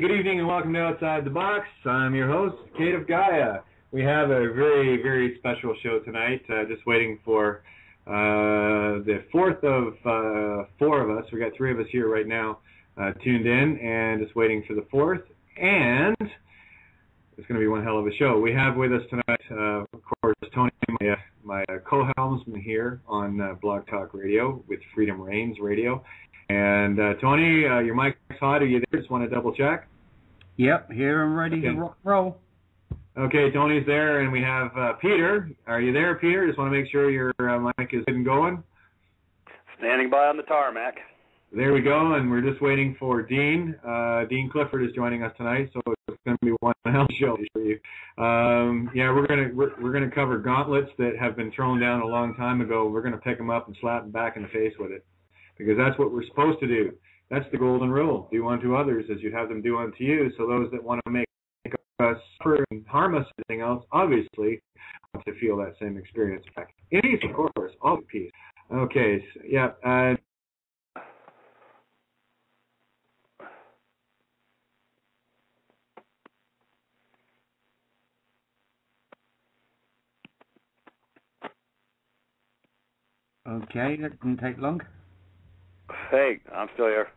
good evening and welcome to Outside the Box. I'm your host, Kate of Gaia. We have a very, very special show tonight. Just waiting for the fourth of four of us. We got three of us here right now tuned in and just waiting for the fourth. And it's going to be one hell of a show. We have with us tonight, of course, Tony, my co-helmsman here on Blog Talk Radio with Freedom Reigns Radio. And Tony, your mic's hot. Are you there? Just want to double check. Yep, here and ready to rock and roll. Okay, Tony's there, and we have Peter. Are you there, Peter? Just want to make sure your mic is good and going. Standing by on the tarmac. There we go, and we're just waiting for Dean. Dean Clifford is joining us tonight, so it's going to be one hell show for you. We're gonna cover gauntlets that have been thrown down a long time ago. We're going to pick them up and slap them back in the face with it, because that's what we're supposed to do. That's the golden rule. Do unto others as you'd have them do unto you. So those that want to make us suffer and harm us, anything else, obviously, want to feel that same experience back. In peace, of course, all peace. Okay, so, yeah. Okay, that didn't take long. Hey, I'm still here.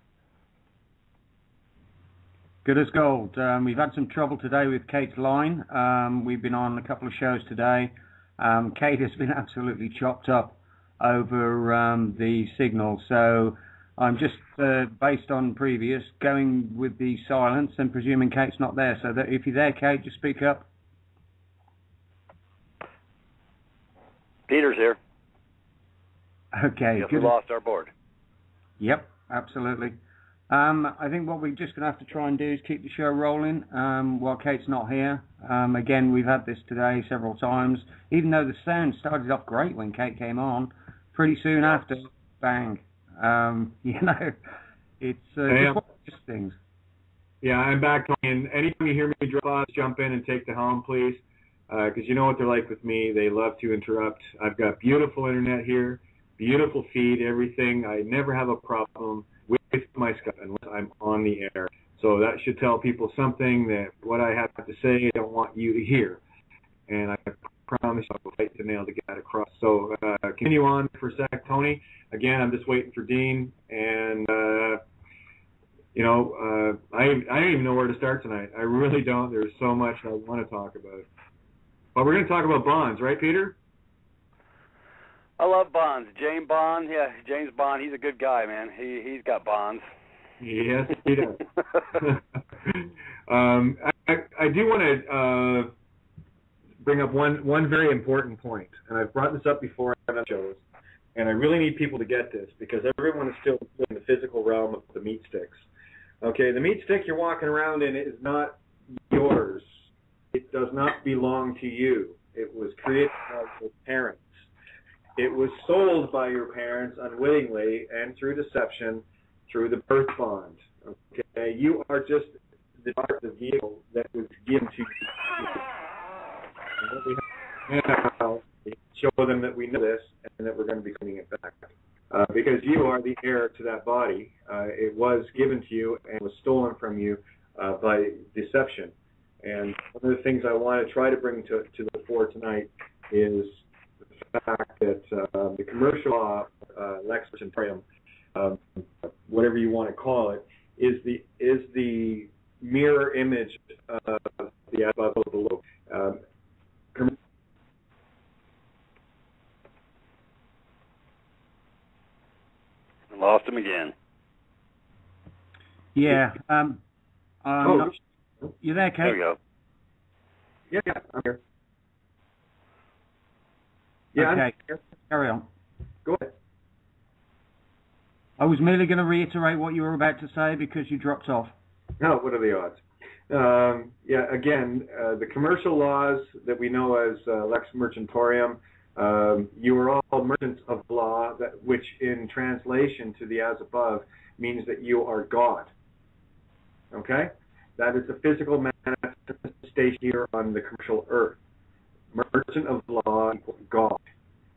Good as gold. We've had some trouble today with Kate's line. We've been on a couple of shows today. Kate has been absolutely chopped up over the signal. So I'm just, based on previous, going with the silence and presuming Kate's not there. So that if you're there, Kate, just speak up. Peter's here. Okay. Yes, we lost our board. Yep, absolutely. I think what we're just going to have to try and do is keep the show rolling while Kate's not here. Again, we've had this today several times. Even though the sound started off great when Kate came on, pretty soon after, bang. It's just things. Yeah, I'm back. And anytime you hear me drop off, jump in and take the helm, please. Because you know what they're like with me. They love to interrupt. I've got beautiful internet here, beautiful feed, everything. I never have a problem with my Skype unless I'm on the air. So that should tell people something, that what I have to say, I don't want you to hear. And I promise I'll fight the nail to get that across. So continue on for a sec, Tony. Again, I'm just waiting for Dean. And, I don't even know where to start tonight. I really don't. There's so much I want to talk about. But we're going to talk about bonds, right, Peter? I love Bonds. James Bond, James Bond, he's a good guy, man. He's got bonds. Yes, he does. I do want to bring up one very important point, and I've brought this up before on shows, and I really need people to get this, because everyone is still in the physical realm of the meat sticks. Okay, the meat stick you're walking around in is not yours. It does not belong to you. It was created by your parents. It was sold by your parents unwittingly and through deception, through the birth bond. Okay, you are just the vehicle that was given to you. And what we have now is show them that we know this and that we're going to be cleaning it back. Because you are the heir to that body. It was given to you and was stolen from you by deception. And one of the things I want to try to bring to the fore tonight is the fact that the commercial law, Lex Mercantarium, whatever you want to call it, is the mirror image of the above and below. Lost him again. Yeah. You there, Kate? There we go. Yeah, I'm here. Yeah, okay. I'm here. Carry on. Go ahead. I was merely going to reiterate what you were about to say because you dropped off. No, what are the odds? Again, the commercial laws that we know as Lex Mercantarium, you are all merchants of law, which in translation to the as above means that you are God. Okay? That is the physical manifestation here on the commercial earth. Merchant of law equals God.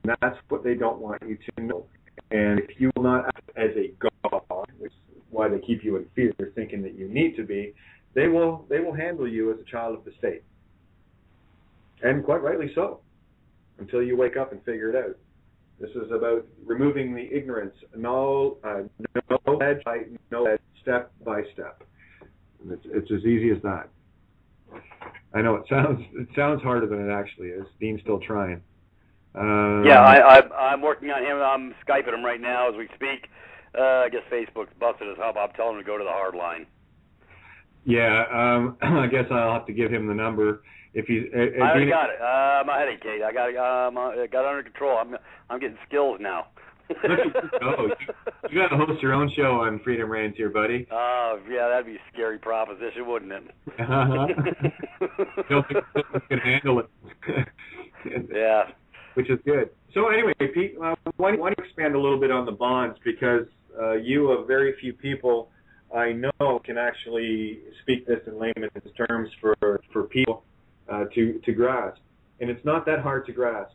And that's what they don't want you to know. And if you will not act as a God, which is why they keep you in fear, thinking that you need to be, they will handle you as a child of the state, and quite rightly so, until you wake up and figure it out. This is about removing the ignorance, knowledge step by step. And it's as easy as that. I know it sounds harder than it actually is. Dean's still trying. I'm working on him. I'm Skyping him right now as we speak. I guess Facebook's busted his hub. I'm telling him to go to the hard line. Yeah, I guess I'll have to give him the number. If he's, I already got it. I'm ahead of Kate. I got it under control. I'm getting skills now. You got to host your own show on Freedom Reigns here, buddy. Oh, yeah, that'd be a scary proposition, wouldn't it? Don't think you can handle it. Yeah. Which is good. So anyway, Pete, why don't you expand a little bit on the bonds, because you of very few people I know can actually speak this in layman's terms for people to grasp. And it's not that hard to grasp.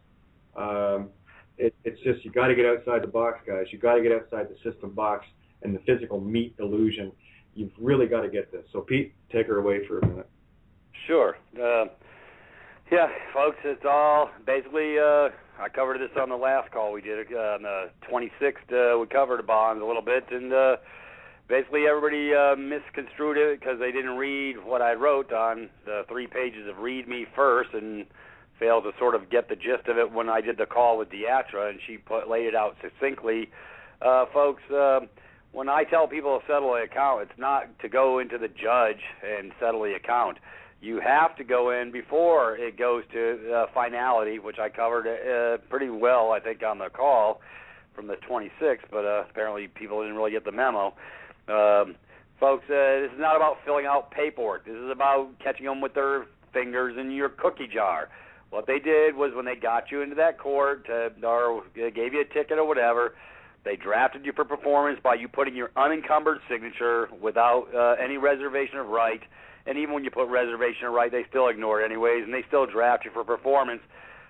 It's just you got to get outside the box, guys. You got to get outside the system box and the physical meat illusion. You've really got to get this. So, Pete, take her away for a minute. Sure. Yeah, folks, it's all basically. I covered this on the last call we did on the 26th. We covered the bonds a little bit, and basically everybody misconstrued it because they didn't read what I wrote on the 3 pages of Read Me First, and failed to sort of get the gist of it when I did the call with Deatra, and she laid it out succinctly. Folks, when I tell people to settle an account, it's not to go into the judge and settle the account. You have to go in before it goes to finality, which I covered pretty well, I think, on the call from the 26th, but apparently people didn't really get the memo. Folks, this is not about filling out paperwork. This is about catching them with their fingers in your cookie jar. What they did was when they got you into that court or gave you a ticket or whatever, they drafted you for performance by you putting your unencumbered signature without any reservation of right. And even when you put reservation of right, they still ignore it anyways, and they still draft you for performance.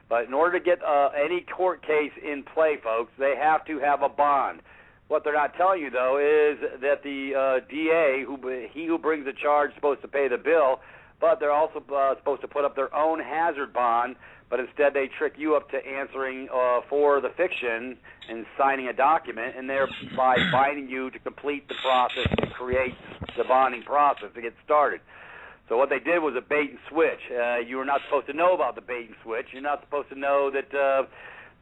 But in order to get any court case in play, folks, they have to have a bond. What they're not telling you, though, is that the DA, he who brings the charge, is supposed to pay the bill, but they're also supposed to put up their own hazard bond, but instead they trick you up to answering for the fiction and signing a document, and thereby binding you to complete the process to create the bonding process to get started. So what they did was a bait and switch. You were not supposed to know about the bait and switch. You're not supposed to know that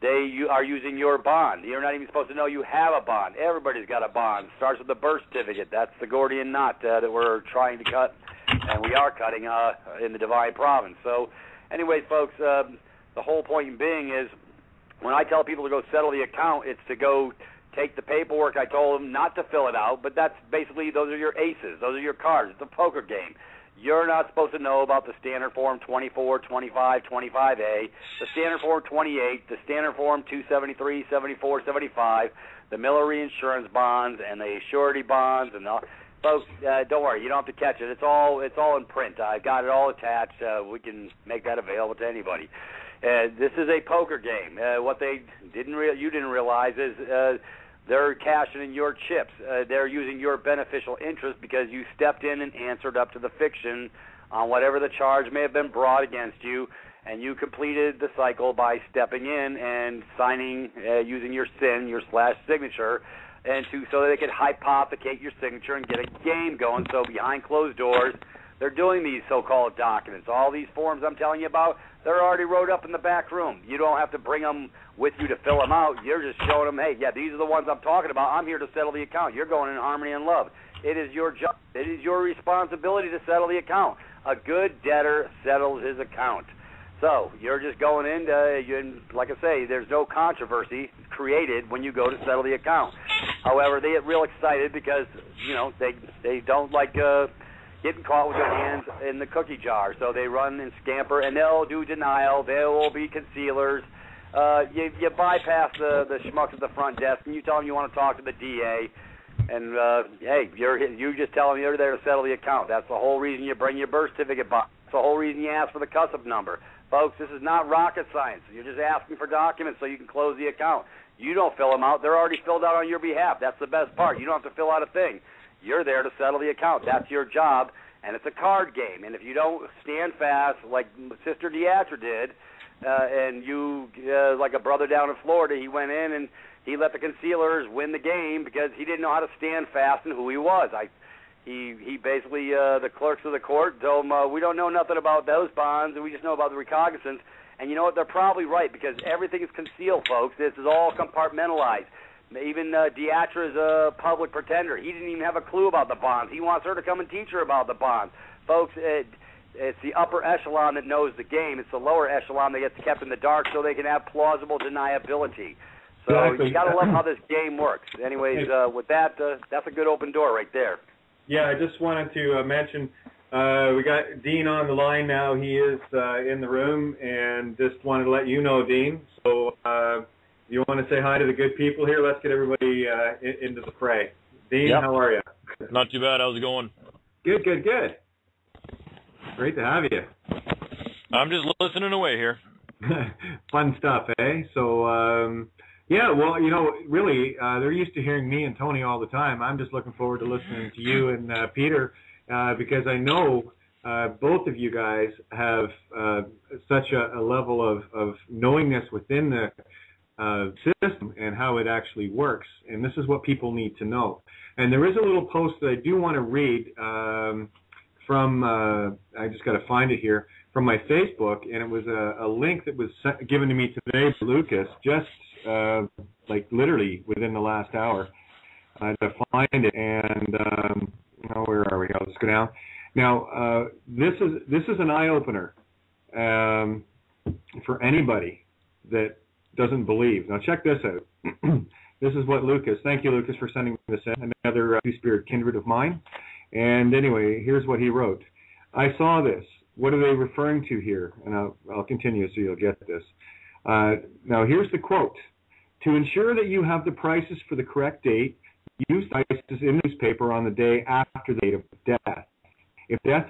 you are using your bond. You're not even supposed to know you have a bond. Everybody's got a bond. It starts with the birth certificate. That's the Gordian knot that we're trying to cut, and we are cutting in the Divine Province. So anyway, folks, the whole point being is when I tell people to go settle the account, it's to go take the paperwork. I told them not to fill it out, but that's basically, those are your aces. Those are your cards. It's a poker game. You're not supposed to know about the Standard Form 24, 25, 25A, the Standard Form 28, the Standard Form 273, 74, 75, the Miller Reinsurance bonds, and the surety bonds, and all. Folks, don't worry, you don't have to catch it. It's all in print. I've got it all attached. We can make that available to anybody. This is a poker game. What you didn't realize is they're cashing in your chips. They're using your beneficial interest because you stepped in and answered up to the fiction on whatever the charge may have been brought against you, and you completed the cycle by stepping in and signing using your SIN, your /signature, and so that they could hypothecate your signature and get a game going. So behind closed doors, they're doing these so-called documents. All these forms I'm telling you about, they're already wrote up in the back room. You don't have to bring them with you to fill them out. You're just showing them, hey, yeah, these are the ones I'm talking about. I'm here to settle the account. You're going in harmony and love. It is your job. It is your responsibility to settle the account. A good debtor settles his account. So you're just going in, like I say, there's no controversy created when you go to settle the account. However, they get real excited because, they don't like getting caught with their hands in the cookie jar. So they run and scamper, and they'll do denial. There will be concealers. You bypass the schmucks at the front desk, and you tell them you want to talk to the DA. And, hey, you just tell them you're there to settle the account. That's the whole reason you bring your birth certificate box. That's the whole reason you ask for the CUSIP number. Folks, this is not rocket science. You're just asking for documents so you can close the account. You don't fill them out. They're already filled out on your behalf. That's the best part. You don't have to fill out a thing. You're there to settle the account. That's your job, and it's a card game. And if you don't stand fast, like Sister Deatra did, and you, like a brother down in Florida, he went in and he let the concealers win the game because he didn't know how to stand fast and who he was. He basically, the clerks of the court told him, we don't know nothing about those bonds, and we just know about the recognizance. And you know what? They're probably right, because everything is concealed, folks. This is all compartmentalized. Even Deatra is a public pretender. He didn't even have a clue about the bonds. He wants her to come and teach her about the bonds. Folks, it's the upper echelon that knows the game. It's the lower echelon that gets kept in the dark so they can have plausible deniability. So exactly. You got to love how this game works. Anyways, with that, that's a good open door right there. Yeah, I just wanted to mention we got Dean on the line now. He is in the room, and just wanted to let you know, Dean. So you want to say hi to the good people here? Let's get everybody into the fray. Dean, Yep. How are you? Not too bad. How's it going? Good. Great to have you. I'm just listening away here. Fun stuff, eh? So, yeah, well, really, they're used to hearing me and Tony all the time. I'm just looking forward to listening to you and Peter because I know both of you guys have such a level of knowingness within the system and how it actually works. And this is what people need to know. And there is a little post that I do want to read from, I just got to find it here, from my Facebook, and it was a link that was given to me today by Lucas, just like literally within the last hour. I had to find it, and where are we? I'll just go down. Now, this is an eye-opener for anybody that doesn't believe. Now, check this out. This is what Lucas, thank you, Lucas, for sending this in, another two-spirit kindred of mine. And anyway, here's what he wrote. I saw this. What are they referring to here? And I'll continue so you'll get this. Now, here's the quote. To ensure that you have the prices for the correct date, use the prices in the newspaper on the day after the date of death. If death...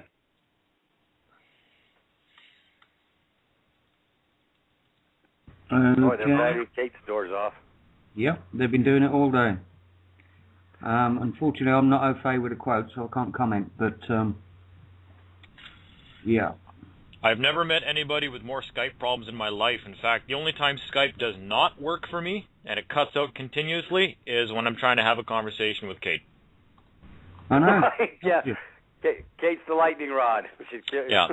Boy, they're biting Kate's doors off. Yep, they've been doing it all day. Unfortunately, I'm not au fait with a quote, so I can't comment, but yeah. I've never met anybody with more Skype problems in my life. In fact, the only time Skype does not work for me, and it cuts out continuously, is when I'm trying to have a conversation with Kate. I know. Yeah. Kate's the lightning rod. Yeah.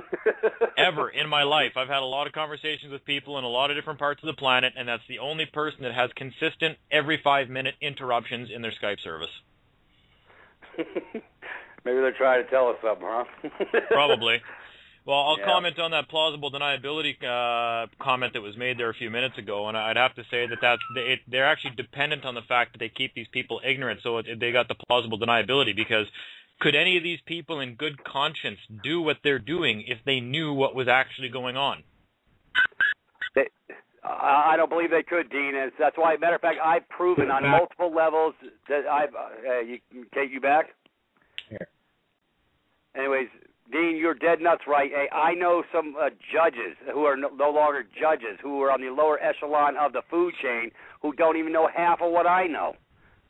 Ever in my life, I've had a lot of conversations with people in a lot of different parts of the planet, and that's the only person that has consistent every 5-minute interruptions in their Skype service. Maybe they're trying to tell us something, huh? Probably. Well, I'll comment on that plausible deniability comment that was made there a few minutes ago, and I'd have to say that they're actually dependent on the fact that they keep these people ignorant, so they got the plausible deniability, because could any of these people in good conscience do what they're doing if they knew what was actually going on? I don't believe they could, Dean. That's why, matter of fact, I've proven on multiple levels that Kate, you back? Here. Anyways, Dean, you're dead nuts right. Hey, I know some judges who are no longer judges, who are on the lower echelon of the food chain, who don't even know half of what I know.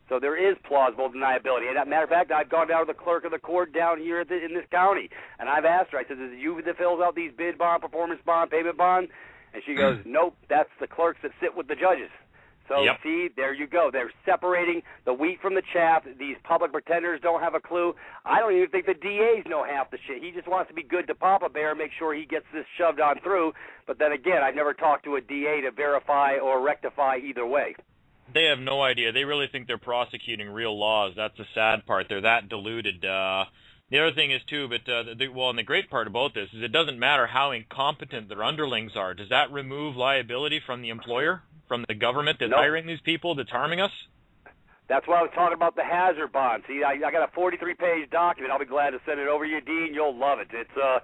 So there is plausible deniability. And as a matter of fact, I've gone down to the clerk of the court down here in this county, and I've asked her, I said, is it you that fills out these bid bond, performance bond, payment bond? And she goes, nope, that's the clerks that sit with the judges. So, See, there you go. They're separating the wheat from the chaff. These public pretenders don't have a clue. I don't even think the DAs know half the shit. He just wants to be good to Papa Bear and make sure he gets this shoved on through. But then again, I've never talked to a DA to verify or rectify either way. They have no idea. They really think they're prosecuting real laws. That's the sad part. They're that deluded. The other thing is, too, and the great part about this is it doesn't matter how incompetent their underlings are. Does that remove liability from the employer, from the government that's hiring these people, that's harming us? That's why I was talking about the hazard bond. See, I got a 43-page document. I'll be glad to send it over to you, Dean. You'll love it. It's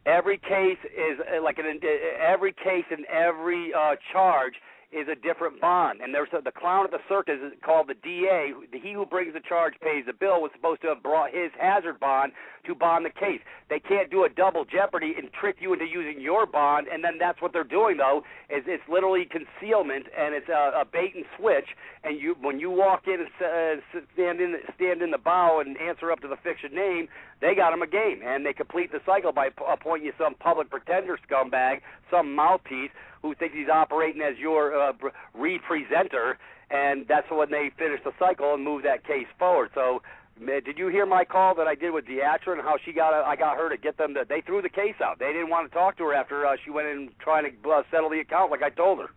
every case is every case and every charge is a different bond. And there's the clown at the circus is called the DA. He who brings the charge pays the bill was supposed to have brought his hazard bond to bond the case. They can't do a double jeopardy and trick you into using your bond, and then that's what they're doing, though, is it's literally concealment, and it's a bait and switch. And when you walk in and stand in the bow and answer up to the fiction name, they got them a game, and they complete the cycle by appointing you some public pretender scumbag, some mouthpiece who thinks he's operating as your representer, and that's when they finish the cycle and move that case forward. So, did you hear my call that I did with Deatra and how I got her to get them to? They threw the case out. They didn't want to talk to her after she went in trying to settle the account like I told her.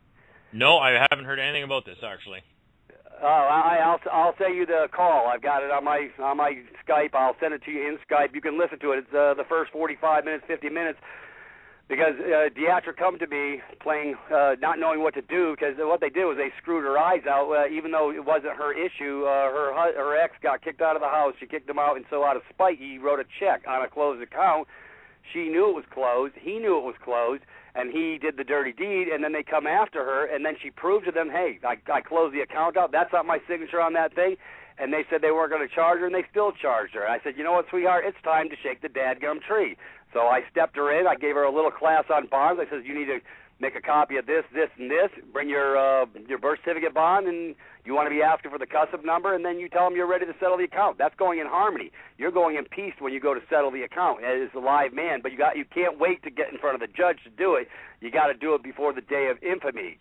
No, I haven't heard anything about this actually. I'll send you the call. I've got it on my Skype. I'll send it to you in Skype. You can listen to it. It's the first 45 minutes, 50 minutes. Because Deatra come to me playing, not knowing what to do, because what they did was they screwed her eyes out, even though it wasn't her issue. Her ex got kicked out of the house. She kicked him out, and so out of spite, he wrote a check on a closed account. She knew it was closed. He knew it was closed, and he did the dirty deed, and then they come after her, and then she proved to them, hey, I closed the account out. That's not my signature on that thing. And they said they weren't going to charge her, and they still charged her. I said, you know what, sweetheart, it's time to shake the dadgum tree. So I stepped her in. I gave her a little class on bonds. I said, you need to make a copy of this, this, and this. Bring your birth certificate bond, and you want to be asking for the custom number, and then you tell them you're ready to settle the account. That's going in harmony. You're going in peace when you go to settle the account as a live man, but you can't wait to get in front of the judge to do it. You got to do it before the day of infamy.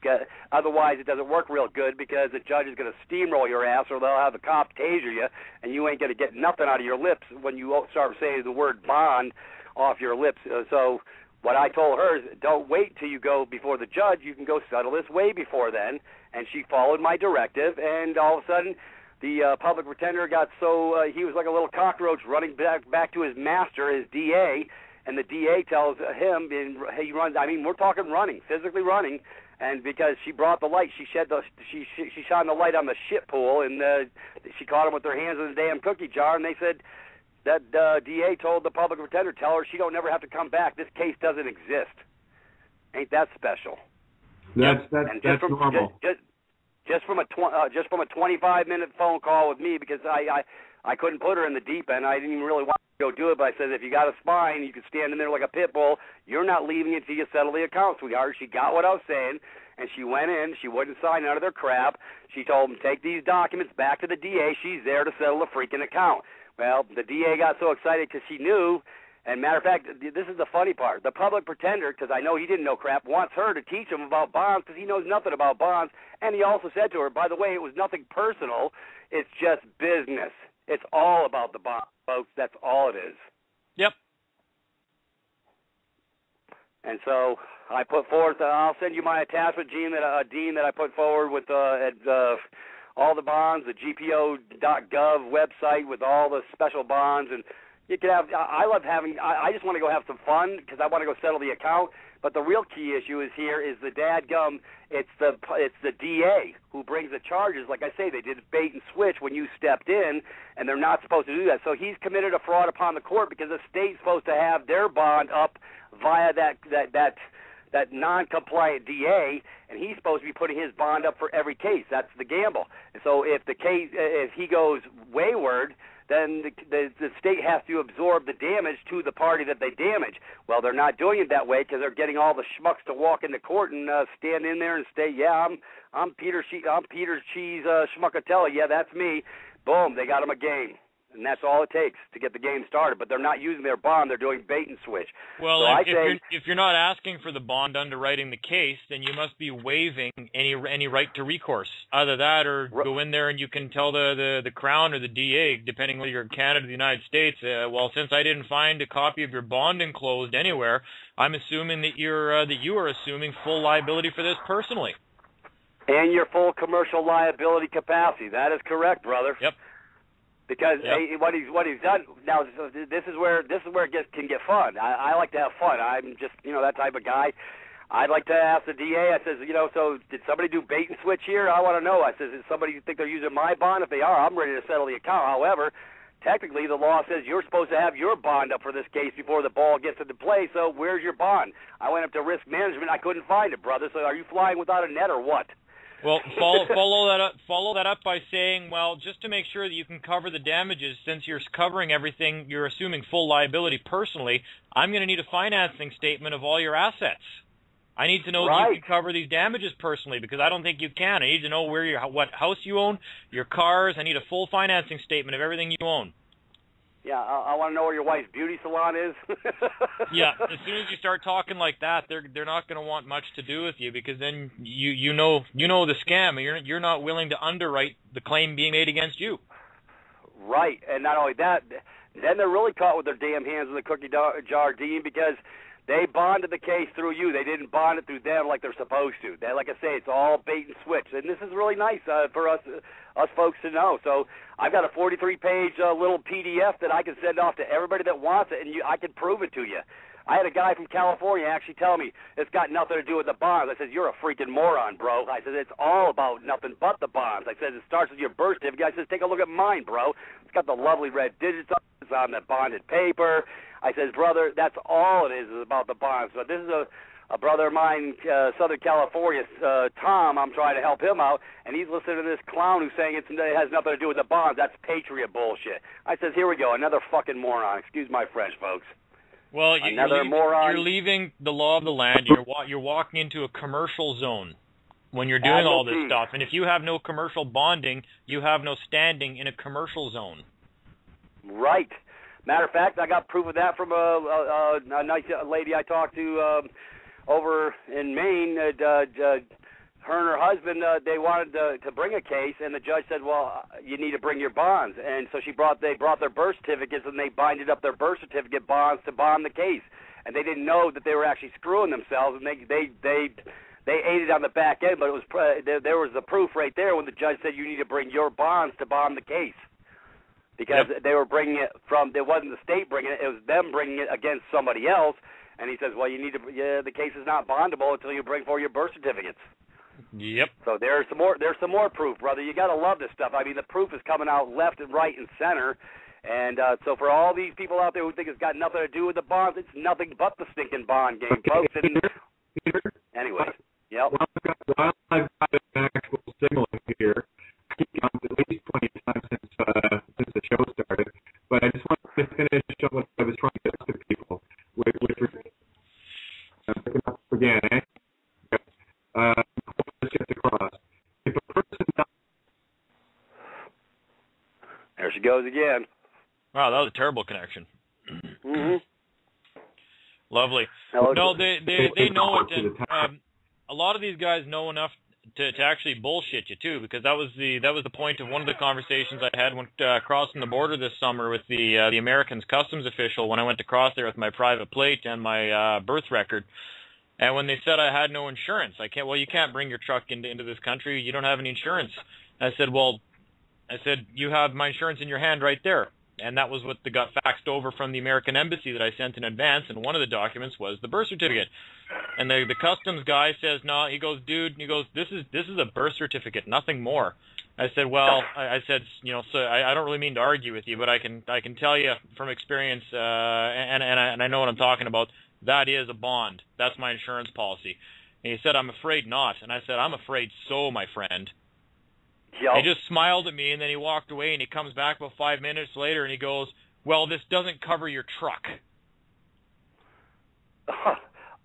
Otherwise, it doesn't work real good because the judge is going to steamroll your ass, or they'll have the cop taser you, and you ain't going to get nothing out of your lips when you start saying the word bond off your lips. So what I told her is, don't wait till you go before the judge. You can go settle this way before then. And she followed my directive, and all of a sudden, the public pretender got so he was like a little cockroach running back to his master, his DA, and the DA tells him, he runs. I mean, we're talking running, physically running, and because she brought the light, she shined the light on the shit pool, and she caught him with her hands in the damn cookie jar, and they said that DA told the public pretender, tell her she don't never have to come back. This case doesn't exist. Ain't that special? That's normal. Just from a 25-minute phone call with me, because I couldn't put her in the deep end. I didn't even really want to go do it, but I said, if you got a spine, you can stand in there like a pit bull. You're not leaving until you settle the account, sweetheart. She got what I was saying, and she went in. She wouldn't sign none of their crap. She told them, take these documents back to the DA. She's there to settle the freaking account. Well, the DA got so excited because she knew. And matter of fact, this is the funny part. The public pretender, because I know he didn't know crap, wants her to teach him about bonds because he knows nothing about bonds. And he also said to her, by the way, it was nothing personal. It's just business. It's all about the bonds, folks. That's all it is. Yep. And so I put forth, I'll send you my attachment, Dean, that I put forward with all the bonds, the GPO.gov website with all the special bonds. And you can have, I love having, I just want to go have some fun because I want to go settle the account. But the real key issue is here is the dadgum, it's the DA who brings the charges. Like I say, they did bait and switch when you stepped in, and they're not supposed to do that. So he's committed a fraud upon the court because the state's supposed to have their bond up via that non-compliant DA, and he's supposed to be putting his bond up for every case. That's the gamble. And so if he goes wayward, then the state has to absorb the damage to the party that they damage. Well, they're not doing it that way because they're getting all the schmucks to walk into court and stand in there and say, yeah, I'm Peter Cheese Schmuckatella. Yeah, that's me. Boom, they got him a game. And that's all it takes to get the game started. But they're not using their bond. They're doing bait and switch. Well, so if you're not asking for the bond underwriting the case, then you must be waiving any right to recourse. Either that or go in there and you can tell the Crown or the DA, depending whether you're in Canada or the United States, well, since I didn't find a copy of your bond enclosed anywhere, I'm assuming that you are assuming full liability for this personally. And your full commercial liability capacity. That is correct, brother. Yep. Because what he's done now, this is where it can get fun. I like to have fun. I'm just that type of guy. I'd like to ask the DA. I says, so did somebody do bait and switch here? I want to know. I says, does somebody think they're using my bond? If they are, I'm ready to settle the account. However, technically the law says you're supposed to have your bond up for this case before the ball gets into play. So where's your bond? I went up to risk management. I couldn't find it, brother. So are you flying without a net or what? Well, follow that up by saying, well, just to make sure that you can cover the damages, since you're covering everything, you're assuming full liability personally, I'm going to need a financing statement of all your assets. I need to know that you can cover these damages personally, because I don't think you can. I need to know what house you own, your cars. I need a full financing statement of everything you own. Yeah, I want to know where your wife's beauty salon is. Yeah, as soon as you start talking like that, they're not going to want much to do with you, because then you know the scam. You're not willing to underwrite the claim being made against you. Right, and not only that, then they're really caught with their damn hands in the cookie jar, Dean, because they bonded the case through you. They didn't bond it through them like they're supposed to. Like I say, it's all bait and switch. And this is really nice for us folks to know. So I've got a 43-page little PDF that I can send off to everybody that wants it, and I can prove it to you. I had a guy from California actually tell me it's got nothing to do with the bonds. I said, you're a freaking moron, bro. I said, it's all about nothing but the bonds. I said, it starts with your birth certificate. I said, take a look at mine, bro. It's got the lovely red digits on it. It's on the bonded paper. I said, brother, that's all it is about the bonds. But this is a brother of mine, Southern California, Tom. I'm trying to help him out, and he's listening to this clown who's saying it has nothing to do with the bonds. That's patriot bullshit. I said, here we go, another fucking moron. Excuse my French, folks. Well, you're leaving the law of the land. You're walking into a commercial zone when you're doing all this stuff. And if you have no commercial bonding, you have no standing in a commercial zone. Right. Matter of fact, I got proof of that from a nice lady I talked to over in Maine. Her and her husband, they wanted to bring a case, and the judge said, well, you need to bring your bonds. And so they brought their birth certificates, and they binded up their birth certificate bonds to bond the case. And they didn't know that they were actually screwing themselves, and they ate it on the back end, but it was there was the proof right there when the judge said you need to bring your bonds to bond the case. Because they were bringing it it wasn't the state bringing it, it was them bringing it against somebody else. And he says, well, the case is not bondable until you bring forward your birth certificates. Yep. So there's some more proof, brother. You got to love this stuff. I mean, the proof is coming out left and right and center. And so for all these people out there who think it's got nothing to do with the bonds, it's nothing but the stinking bond game, folks. And anyway, yep. While I've got an actual signal here, at least 20 times since the show started, but I just wanted to finish what I was trying to get to people. Again, let's get across. If a person there she goes again. Wow, that was a terrible connection. Mm-hmm. Lovely. No, they know it, and a lot of these guys know enough to actually bullshit you too, because that was the point of one of the conversations I had when crossing the border this summer with the Americans customs official when I went to cross there with my private plate and my birth record. And when they said I had no insurance, you can't bring your truck into this country. You don't have any insurance. I said, you have my insurance in your hand right there. And that was what got faxed over from the American embassy that I sent in advance, and one of the documents was the birth certificate. And the customs guy says, no, he goes, dude, this is a birth certificate, nothing more. I said, well, so I don't really mean to argue with you, but I can tell you from experience, and I know what I'm talking about. That is a bond. That's my insurance policy. And he said, I'm afraid not. And I said, I'm afraid so, my friend. Yep. He just smiled at me, and then he walked away, and he comes back about 5 minutes later, and he goes, well, this doesn't cover your truck.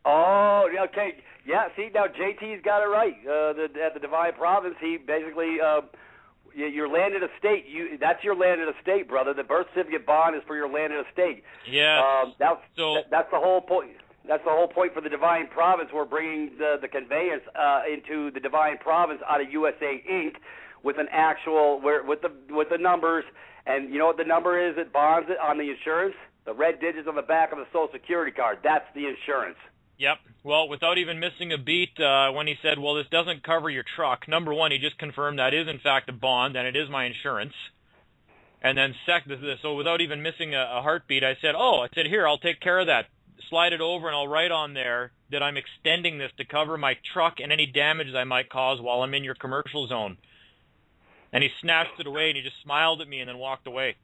Oh, okay. Yeah, see, now JT's got it right. At the Divine Province, he basically, your landed estate, that's your landed estate, brother. The birth certificate bond is for your landed estate. Yeah. That's the whole point. That's the whole point for the Divine Province. We're bringing the conveyance into the Divine Province out of USA Inc. with an actual with the numbers, and you know what the number is that bonds it on the insurance? The red digits on the back of the Social Security card. That's the insurance. Yep. Well, without even missing a beat, when he said, well, this doesn't cover your truck, number one, he just confirmed that is, in fact, a bond, and it is my insurance. And then so without even missing a heartbeat, I said, here, I'll take care of that. Slide it over, and I'll write on there that I'm extending this to cover my truck and any damages I might cause while I'm in your commercial zone. And he snatched it away, and he just smiled at me and then walked away.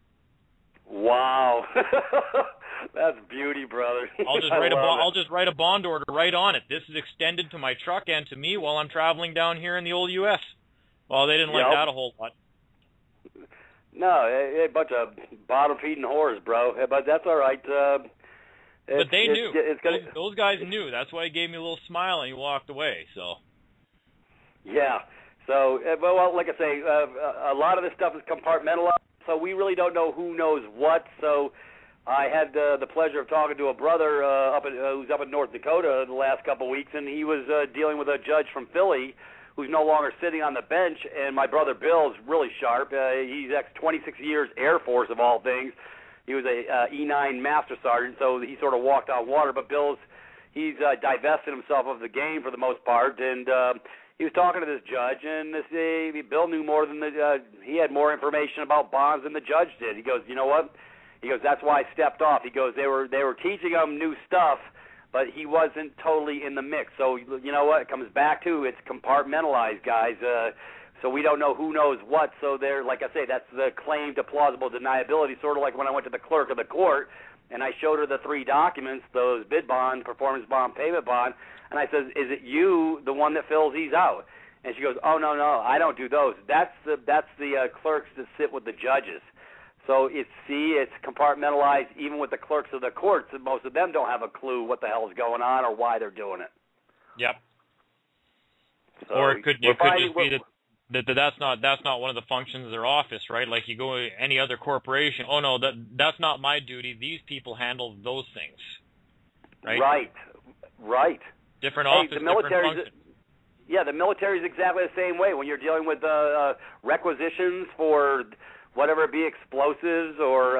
Wow. That's beauty, brother. I'll just write a bond order right on it. This is extended to my truck and to me while I'm traveling down here in the old U.S. Well, they didn't like that a whole lot. No, a bunch of bottom-feeding whores, bro. But that's all right. But they knew. Those guys knew. That's why he gave me a little smile and he walked away. So. Yeah. So, well, like I say, a lot of this stuff is compartmentalized, so we really don't know who knows what. So I had the pleasure of talking to a brother who's up in North Dakota the last couple of weeks, and he was dealing with a judge from Philly who's no longer sitting on the bench. And my brother Bill is really sharp. He's 26 years Air Force, of all things. He was a E9 Master Sergeant, so he sort of walked on water. But he's divested himself of the game for the most part, and he was talking to this judge, and Bill knew more than he had more information about bonds than the judge did. He goes, you know what? He goes, that's why I stepped off. He goes, they were teaching him new stuff, but he wasn't totally in the mix. So you know what? It comes back to it's compartmentalized, guys. So we don't know who knows what. So there, like I say, that's the claim to plausible deniability. Sort of like when I went to the clerk of the court and I showed her the 3 documents, those bid bond, performance bond, payment bond. And I said, is it you, the one that fills these out? And she goes, oh, no, I don't do those. That's the clerks that sit with the judges. So it's compartmentalized even with the clerks of the courts. And most of them don't have a clue what the hell is going on or why they're doing it. Yep. So or it could just be that's not one of the functions of their office, right? Like you go to any other corporation, oh, no, that's not my duty. These people handle those things, right? Right. Different office, different function. Yeah, the military is exactly the same way. When you're dealing with requisitions for whatever it be, explosives or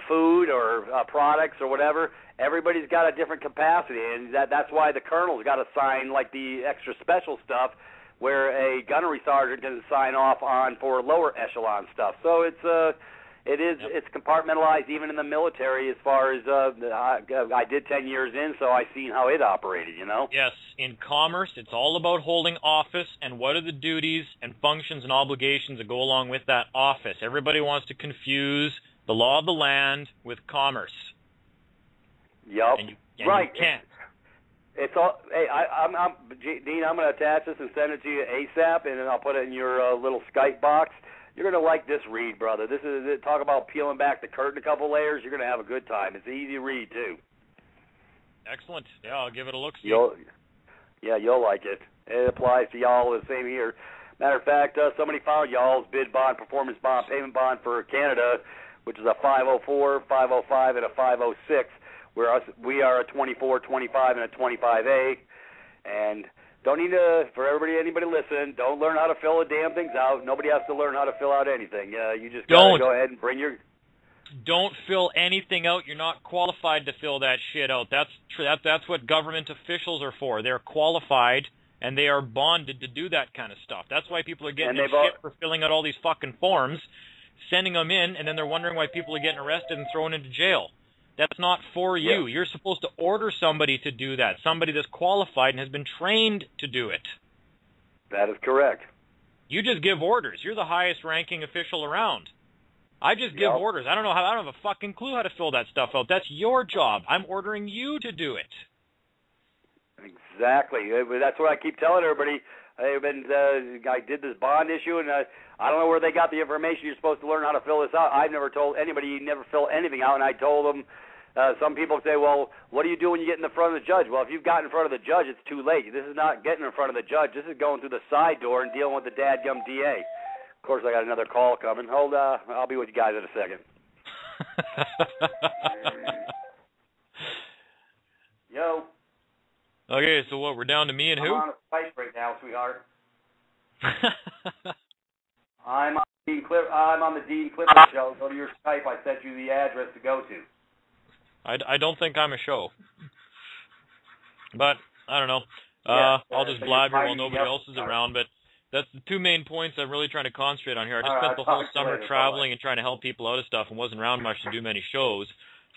food or products or whatever, everybody's got a different capacity, and that's why the colonel's got to sign like the extra special stuff, where a gunnery sergeant can sign off on for lower echelon stuff. So it's compartmentalized even in the military as far as I did 10 years in, so I've seen how it operated, you know? Yes, in commerce, it's all about holding office and what are the duties and functions and obligations that go along with that office. Everybody wants to confuse the law of the land with commerce. Yep. And you can't. It's all. Hey, Dean, I'm going to attach this and send it to you ASAP, and then I'll put it in your little Skype box. You're going to like this read, brother. This is talk about peeling back the curtain a couple layers. You're going to have a good time. It's an easy read too. Excellent. Yeah, I'll give it a look. You'll like it. It applies to y'all the same here. Matter of fact, somebody found y'all's bid bond, performance bond, payment bond for Canada, which is a 504, 505, and a 506. We are a 24, 25, and a 25A. And don't need to, for anybody listening, don't learn how to fill the damn things out. Nobody has to learn how to fill out anything. You just got to go ahead and bring your... Don't fill anything out. You're not qualified to fill that shit out. That's what government officials are for. They're qualified, and they are bonded to do that kind of stuff. That's why people are getting shit for filling out all these fucking forms, sending them in, and then they're wondering why people are getting arrested and thrown into jail. That's not for you. You're supposed to order somebody to do that, somebody that's qualified and has been trained to do it. That is correct. You just give orders. You're the highest ranking official around. I just give orders. I don't have a fucking clue how to fill that stuff out. That's your job. I'm ordering you to do it. Exactly. That's what I keep telling everybody. I did this bond issue, and I don't know where they got the information. You're supposed to learn how to fill this out. I've never told anybody you never fill anything out, and I told them, some people say, well, what do you do when you get in the front of the judge? Well, if you've gotten in front of the judge, it's too late. This is not getting in front of the judge. This is going through the side door and dealing with the dadgum DA. Of course, I got another call coming. I'll be with you guys in a second. Yo. Okay, so what, we're down to me and who? I'm on a Skype right now, sweetheart. I'm on the Dean Clifford show. Go to your Skype. I sent you the address to go to. I don't think I'm a show. But, I don't know. I'll just blabber while nobody else is around, but that's the two main points I'm really trying to concentrate on here. I just spent the whole summer traveling and trying to help people out of stuff and wasn't around much to do many shows.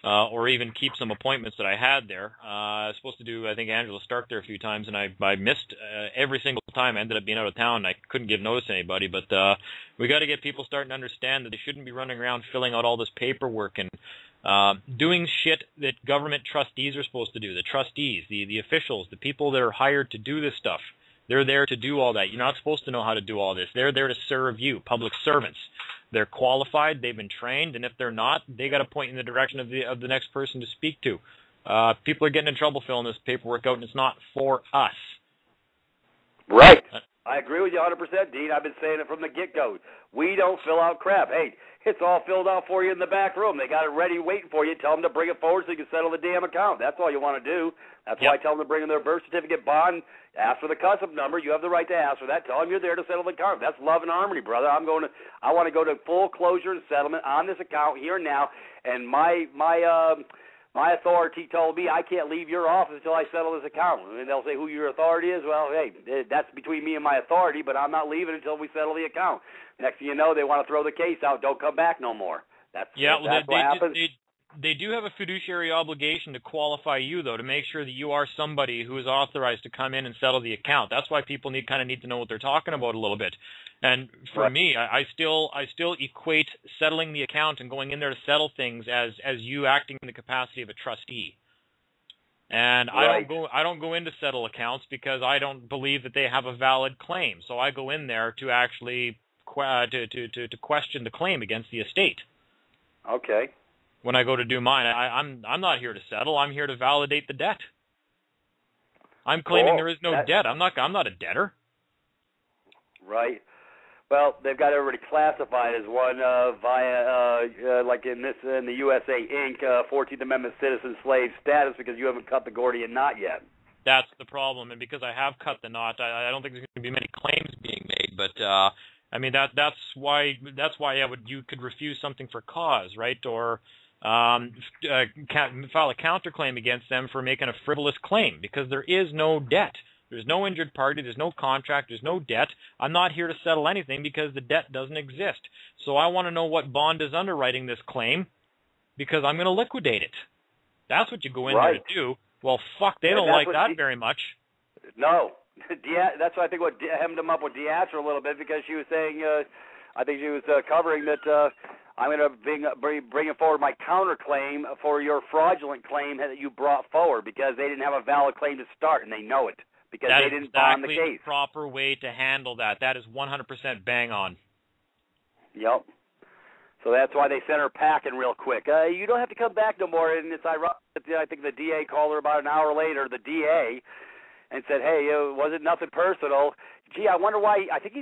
or even keep some appointments that I had there. I was supposed to do, I think, Angela Stark there a few times, and I missed every single time. I ended up being out of town, and I couldn't give notice to anybody. But we got to get people starting to understand that they shouldn't be running around filling out all this paperwork and doing shit that government trustees are supposed to do. The trustees, the officials, the people that are hired to do this stuff. They're there to do all that. You're not supposed to know how to do all this. They're there to serve you, public servants. They're qualified, they've been trained, and if they're not, they got to point in the direction of the next person to speak to. People are getting in trouble filling this paperwork out, and it's not for us. Right. I agree with you 100%, Dean. I've been saying it from the get-go. We don't fill out crap. Hey, it's all filled out for you in the back room. They got it ready waiting for you. Tell them to bring it forward so you can settle the damn account. That's all you want to do. That's why I tell them to bring in their birth certificate, bond, ask for the custom number. You have the right to ask for that. Tell them you're there to settle the account. That's love and harmony, brother. I want to go to full closure and settlement on this account here and now. And my authority told me I can't leave your office until I settle this account. And they'll say who your authority is. Well, hey, that's between me and my authority, but I'm not leaving until we settle the account. Next thing you know, they want to throw the case out. Don't come back no more. That's what happens. They do have a fiduciary obligation to qualify you, though, to make sure that you are somebody who is authorized to come in and settle the account. That's why people need to know what they're talking about a little bit. And for me, I still equate settling the account and going in there to settle things as you acting in the capacity of a trustee. And I don't go in to settle accounts because I don't believe that they have a valid claim. So I go in there to actually to question the claim against the estate. Okay. When I go to do mine, I'm not here to settle. I'm here to validate the debt. I'm claiming there is no debt. I'm not a debtor. Right. Well, they've got everybody classified as one via, like in the USA Inc. 14th Amendment citizen slave status because you haven't cut the Gordian knot yet. That's the problem, and because I have cut the knot, I don't think there's going to be many claims being made. But I mean that's why you could refuse something for cause, right? Or file a counterclaim against them for making a frivolous claim because there is no debt. There's no injured party. There's no contract. There's no debt. I'm not here to settle anything because the debt doesn't exist. So I want to know what bond is underwriting this claim because I'm going to liquidate it. That's what you go in there to do. Well, fuck, they don't like that very much. No. That's why I think what hemmed them up with Deatra a little bit because she was saying, I think she was covering that I'm going to bring forward my counterclaim for your fraudulent claim that you brought forward because they didn't have a valid claim to start and they know it. Because they didn't bond the case. That is exactly the proper way to handle that. That is 100% bang on. Yep. So that's why they sent her packing real quick. You don't have to come back no more. And it's ironic. I think the DA called her about an hour later, the DA, and said, "Hey, it wasn't nothing personal." Gee, I wonder why. I think he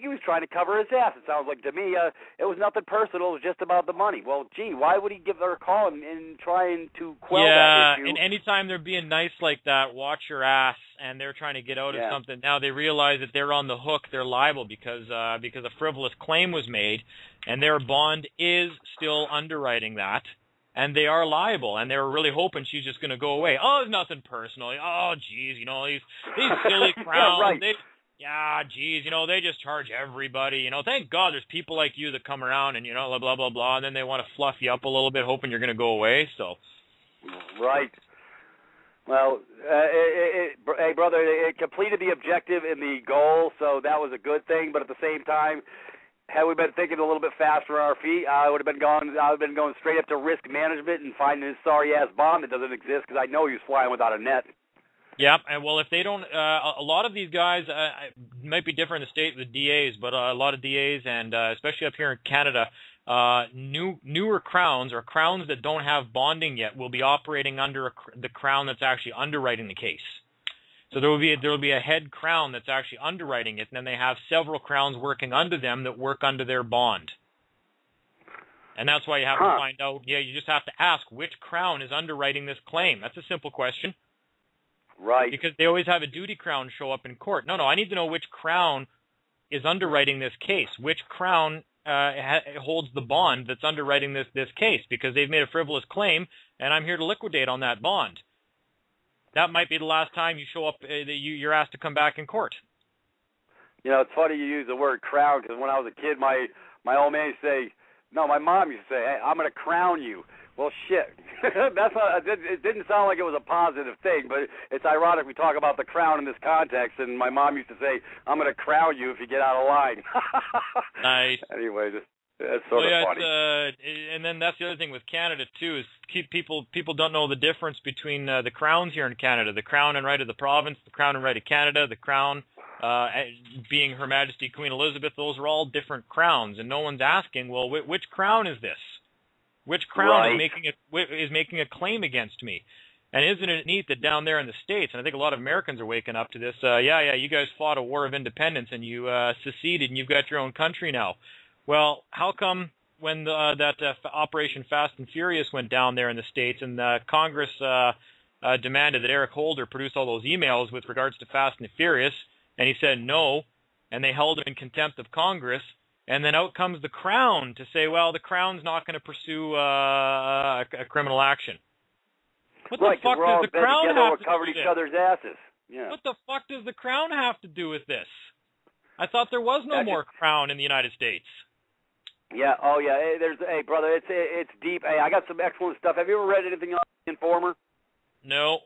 was trying to cover his ass. It sounds like to me. It was nothing personal. It was just about the money. Well, gee, why would he give her a call and trying to quell that issue? Yeah, and anytime they're being nice like that, watch your ass. And they're trying to get out of something. Now they realize that they're on the hook. They're liable because a frivolous claim was made, and their bond is still underwriting that, and they are liable. And they were really hoping she's just going to go away. Oh, it's nothing personal. Oh, geez, these silly crowns. Geez, they just charge everybody. Thank God there's people like you that come around and blah blah blah blah, and then they want to fluff you up a little bit, hoping you're going to go away. So, right. Well, hey, brother, it completed the objective and the goal, so that was a good thing. But at the same time, had we been thinking a little bit faster on our feet, I would have been going straight up to risk management and finding this sorry-ass bond that doesn't exist because I know he was flying without a net. Yeah, and well, if they don't, a lot of these guys might be different in the state with the DAs, but a lot of DAs, and especially up here in Canada, newer crowns or crowns that don't have bonding yet will be operating under the crown that's actually underwriting the case. So there will be a head crown that's actually underwriting it, and then they have several crowns working under them that work under their bond. And that's why you have to find out. Yeah, you just have to ask which crown is underwriting this claim. That's a simple question. Right. Because they always have a duty crown show up in court. No, I need to know which crown is underwriting this case. Which crown holds the bond that's underwriting this case, because they've made a frivolous claim, and I'm here to liquidate on that bond. That might be the last time you show up, you're asked to come back in court. It's funny you use the word crown, because when I was a kid, my old man used to say, no, my mom used to say, hey, I'm going to crown you. Well, shit. That's not, it didn't sound like it was a positive thing, but it's ironic we talk about the crown in this context, and my mom used to say, I'm going to crown you if you get out of line. Nice. Anyway, that's sort of funny. And then that's the other thing with Canada, too, is people don't know the difference between the crowns here in Canada. The crown and right of the province, the crown and right of Canada, the crown being Her Majesty Queen Elizabeth, those are all different crowns, and no one's asking, well, which crown is this? Which crown is making a claim against me? And isn't it neat that down there in the States, and I think a lot of Americans are waking up to this, you guys fought a war of independence and you seceded and you've got your own country now. Well, how come when that Operation Fast and Furious went down there in the States and Congress demanded that Eric Holder produce all those emails with regards to Fast and Furious, and he said no, and they held him in contempt of Congress, and then out comes the Crown to say, well, the Crown's not going to pursue a criminal action. What the fuck does the Crown have to do with each other's asses. Yeah. What the fuck does the Crown have to do with this? I thought there was no more Crown in the United States. Yeah. Oh, yeah. Hey, brother, it's deep. Hey, I got some excellent stuff. Have you ever read anything on the Informer? No.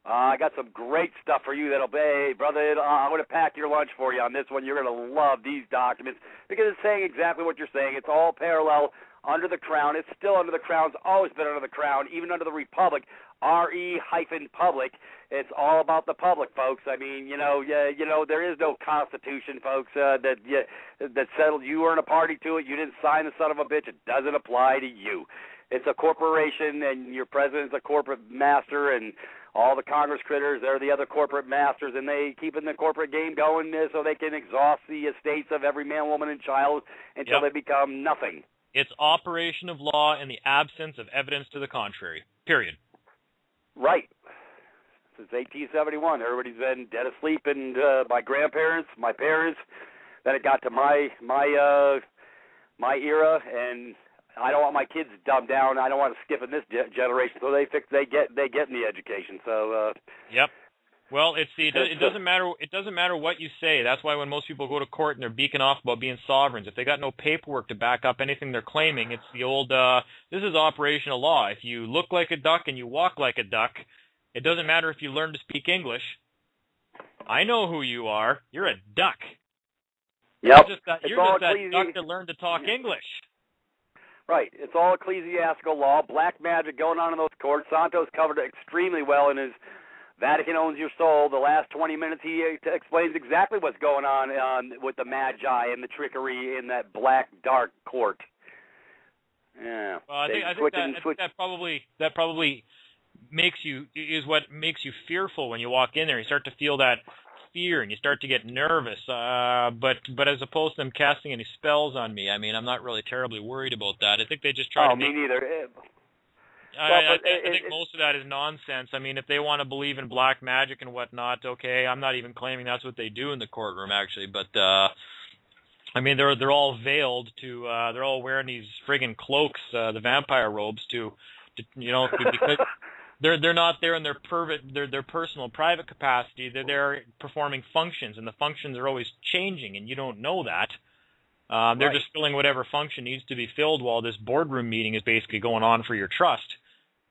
I got some great stuff for you that'll be, hey, brother, I'm going to pack your lunch for you on this one. You're going to love these documents because it's saying exactly what you're saying. It's all parallel under the Crown. It's still under the Crown. It's always been under the Crown, even under the Republic, RE-public. It's all about the public, folks. I mean, there is no Constitution, folks, that settled. You weren't a party to it. You didn't sign the son of a bitch. It doesn't apply to you. It's a corporation, and your president's a corporate master, and all the Congress critters, they're the other corporate masters, and they keeping the corporate game going so they can exhaust the estates of every man, woman, and child until they become nothing. It's operation of law in the absence of evidence to the contrary. Period. Right. Since 1871, everybody's been dead asleep, and my grandparents, my parents. Then it got to my era, and I don't want my kids dumbed down. I don't want to skip in this generation, so they get in the education. So. Yep. Well, it doesn't matter. It doesn't matter what you say. That's why when most people go to court and they're beaking off about being sovereigns, if they got no paperwork to back up anything they're claiming, it's the old. This is operational law. If you look like a duck and you walk like a duck, it doesn't matter if you learn to speak English. I know who you are. You're a duck. Yep. You're just that duck that learned to talk English. Right. It's all ecclesiastical law, black magic going on in those courts. Santos covered it extremely well in his Vatican Owns Your Soul. The last 20 minutes, he explains exactly what's going on with the magi and the trickery in that black, dark court. Yeah. Well, I think that probably makes you fearful when you walk in there. You start to feel that fear and you start to get nervous. But as opposed to them casting any spells on me, I mean, I'm not really terribly worried about that. I think they just try to me neither. I think most of that is nonsense. I mean, if they want to believe in black magic and whatnot, okay, I'm not even claiming that's what they do in the courtroom, actually. But I mean, they're all veiled to. They're all wearing these friggin' cloaks, the vampire robes, because they're not there in their personal private capacity. They're there performing functions, and the functions are always changing, and you don't know that. They're just filling whatever function needs to be filled while this boardroom meeting is basically going on for your trust.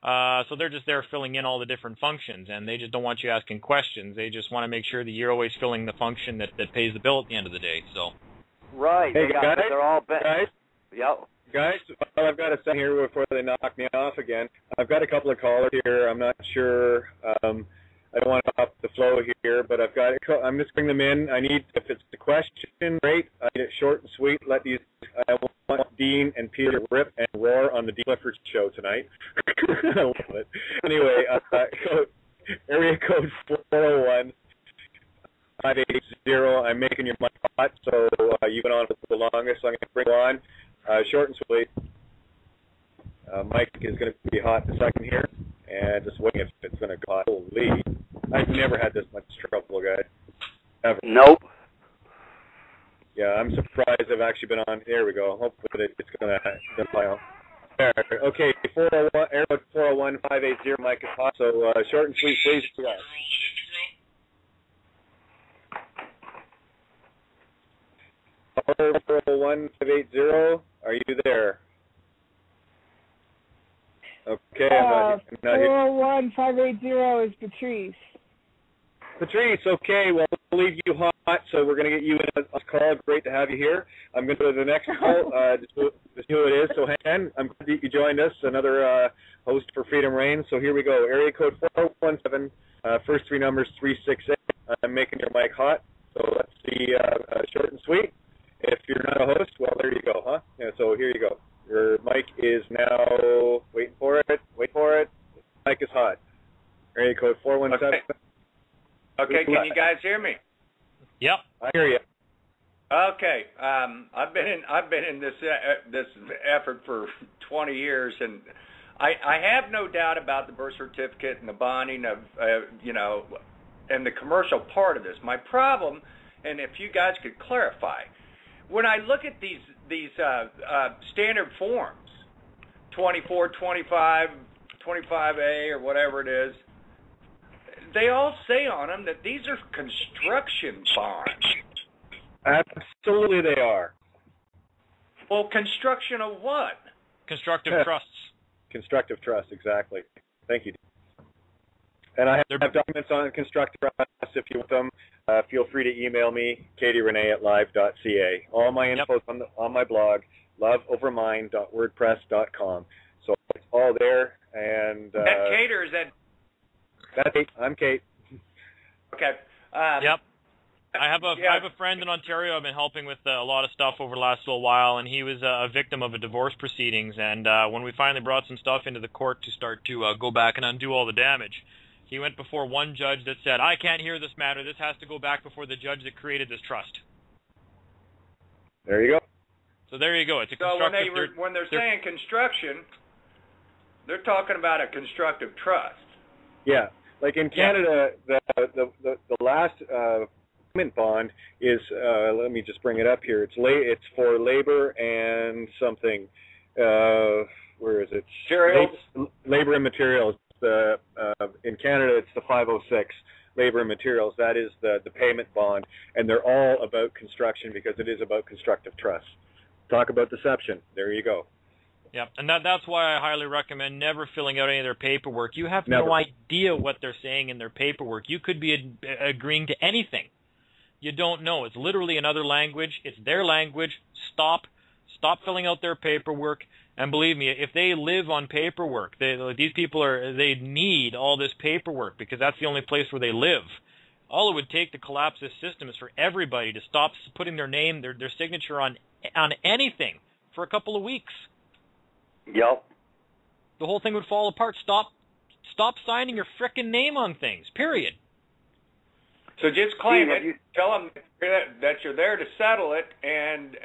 So they're just there filling in all the different functions, and they just don't want you asking questions. They just want to make sure that you're always filling the function that pays the bill at the end of the day. So. Right. Hey, guys. They're all guys. Yep. Guys, well, I've got to say here before they knock me off again. I've got a couple of callers here. I'm not sure. I don't want to stop the flow here, but I'm just bringing them in. I need, if it's the question, great. I need it short and sweet. I want Dean and Peter rip and roar on the Dean Clifford show tonight. I love it. Anyway, area code 401 580. I'm making your mic hot, so you've been on for the longest, so I'm going to bring you on. Short and sweet. Mike is going to be hot in a second here, and just waiting if it's going to go hot. Holy, I've never had this much trouble, guys. Ever. Nope. Yeah, I'm surprised I've actually been on. There we go. Hopefully it's going to file. There. Okay, 401 580. Mike is hot, so short and sweet, please. Yeah. 401 580. Are you there? Okay. I'm not here. 401-580 is Patrice. Patrice, okay, well, we'll leave you hot, so we're going to get you in a call. Great to have you here. I'm going to go to the next call, just see who it is. So, Han, I'm glad that you joined us, another host for Freedom Reigns. So here we go. Area code 417, first three numbers 368. I'm making your mic hot, so let's see, short and sweet. If you're not a host, well, there you go, huh? Yeah, so here you go. Your mic is now, wait for it. Mic is hot. Area code 417. Okay, can you guys hear me? Yep. I hear you. Okay, I've been in this effort for 20 years, and I have no doubt about the birth certificate and the bonding of and the commercial part of this. My problem, and if you guys could clarify, when I look at these standard forms, 24, 25, 25A, or whatever it is. They all say on them that these are construction bonds. Absolutely they are. Well, construction of what? Constructive trusts. Constructive trust, exactly. Thank you. And I have documents on constructive trust if you want them. Feel free to email me, katierenee@live.ca. All my info is on my blog, loveovermind.wordpress.com. So it's all there. And that Kate, or is that... That's Kate. I'm Kate. Okay. Yep. I have a friend in Ontario I've been helping with a lot of stuff over the last little while, and he was a victim of a divorce proceedings. And when we finally brought some stuff into the court to start to go back and undo all the damage, he went before one judge that said, I can't hear this matter. This has to go back before the judge that created this trust. There you go. So there you go. It's a constructive... So when they're saying construction, they're talking about a constructive trust. Yeah. Like in Canada, the last payment bond is, let me just bring it up here. It's for labor and something. Where is it? Labor and materials. In Canada, it's the 506, labor and materials. That is the payment bond, and they're all about construction because it is about constructive trust. Talk about deception. There you go. Yeah, and that's why I highly recommend never filling out any of their paperwork. You have no idea what they're saying in their paperwork. You could be agreeing to anything. You don't know. It's literally another language. It's their language. Stop filling out their paperwork. And believe me, if they live on paperwork, these people they need all this paperwork because that's the only place where they live. All it would take to collapse this system is for everybody to stop putting their name, their signature on anything for a couple of weeks. Yep. The whole thing would fall apart. Stop signing your frickin' name on things, period. So just claim it. Tell them that you're there to settle it and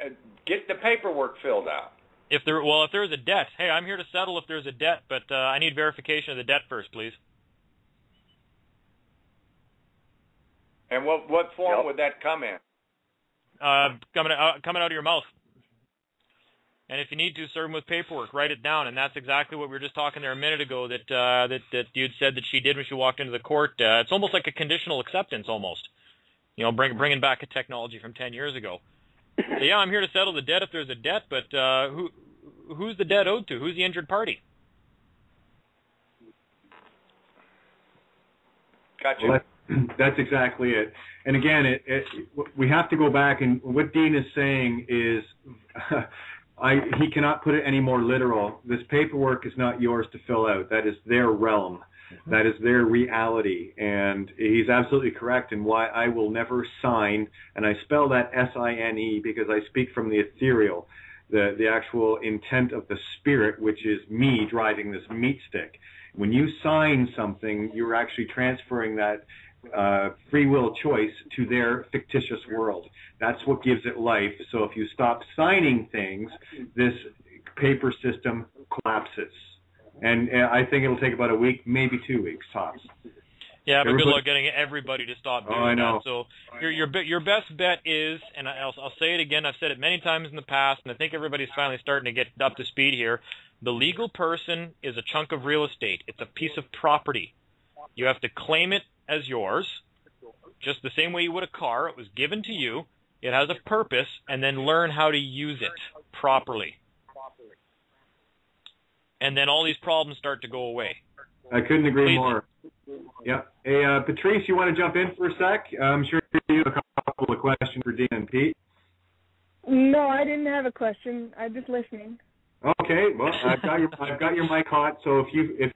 get the paperwork filled out. If there's a debt, hey, I'm here to settle if there's a debt, but I need verification of the debt first, please. And what form would that come in? Coming out of your mouth. And if you need to, serve them with paperwork. Write it down, and that's exactly what we were just talking there a minute ago that you'd said that she did when she walked into the court. It's almost like a conditional acceptance, almost. Bringing back a technology from 10 years ago. So, yeah, I'm here to settle the debt if there's a debt, but who's the debt owed to? Who's the injured party? Gotcha. Well, that's exactly it. And again, we have to go back, and what Dean is saying is he cannot put it any more literal. This paperwork is not yours to fill out. That is their realm. Mm-hmm. That is their reality. And he's absolutely correct in why I will never sign, and I spell that S-I-N-E because I speak from the ethereal, the actual intent of the spirit, which is me driving this meat stick. When you sign something, you're actually transferring that free will choice to their fictitious world. That's what gives it life. So if you stop signing things, this paper system collapses. And I think it'll take about a week, maybe 2 weeks tops. Yeah, but good luck getting everybody to stop doing that. So your best bet is, and I'll say it again, I've said it many times in the past, and I think everybody's finally starting to get up to speed here. The legal person is a chunk of real estate. It's a piece of property. You have to claim it as yours, just the same way you would a car. It was given to you. It has a purpose, and then learn how to use it properly. and then all these problems start to go away. I couldn't agree more. Yeah. Hey, Patrice, you want to jump in for a sec? I'm sure you have a couple of questions for Dean and Pete. No, I didn't have a question. I'm just listening. Okay. Well, I've got your mic hot. So if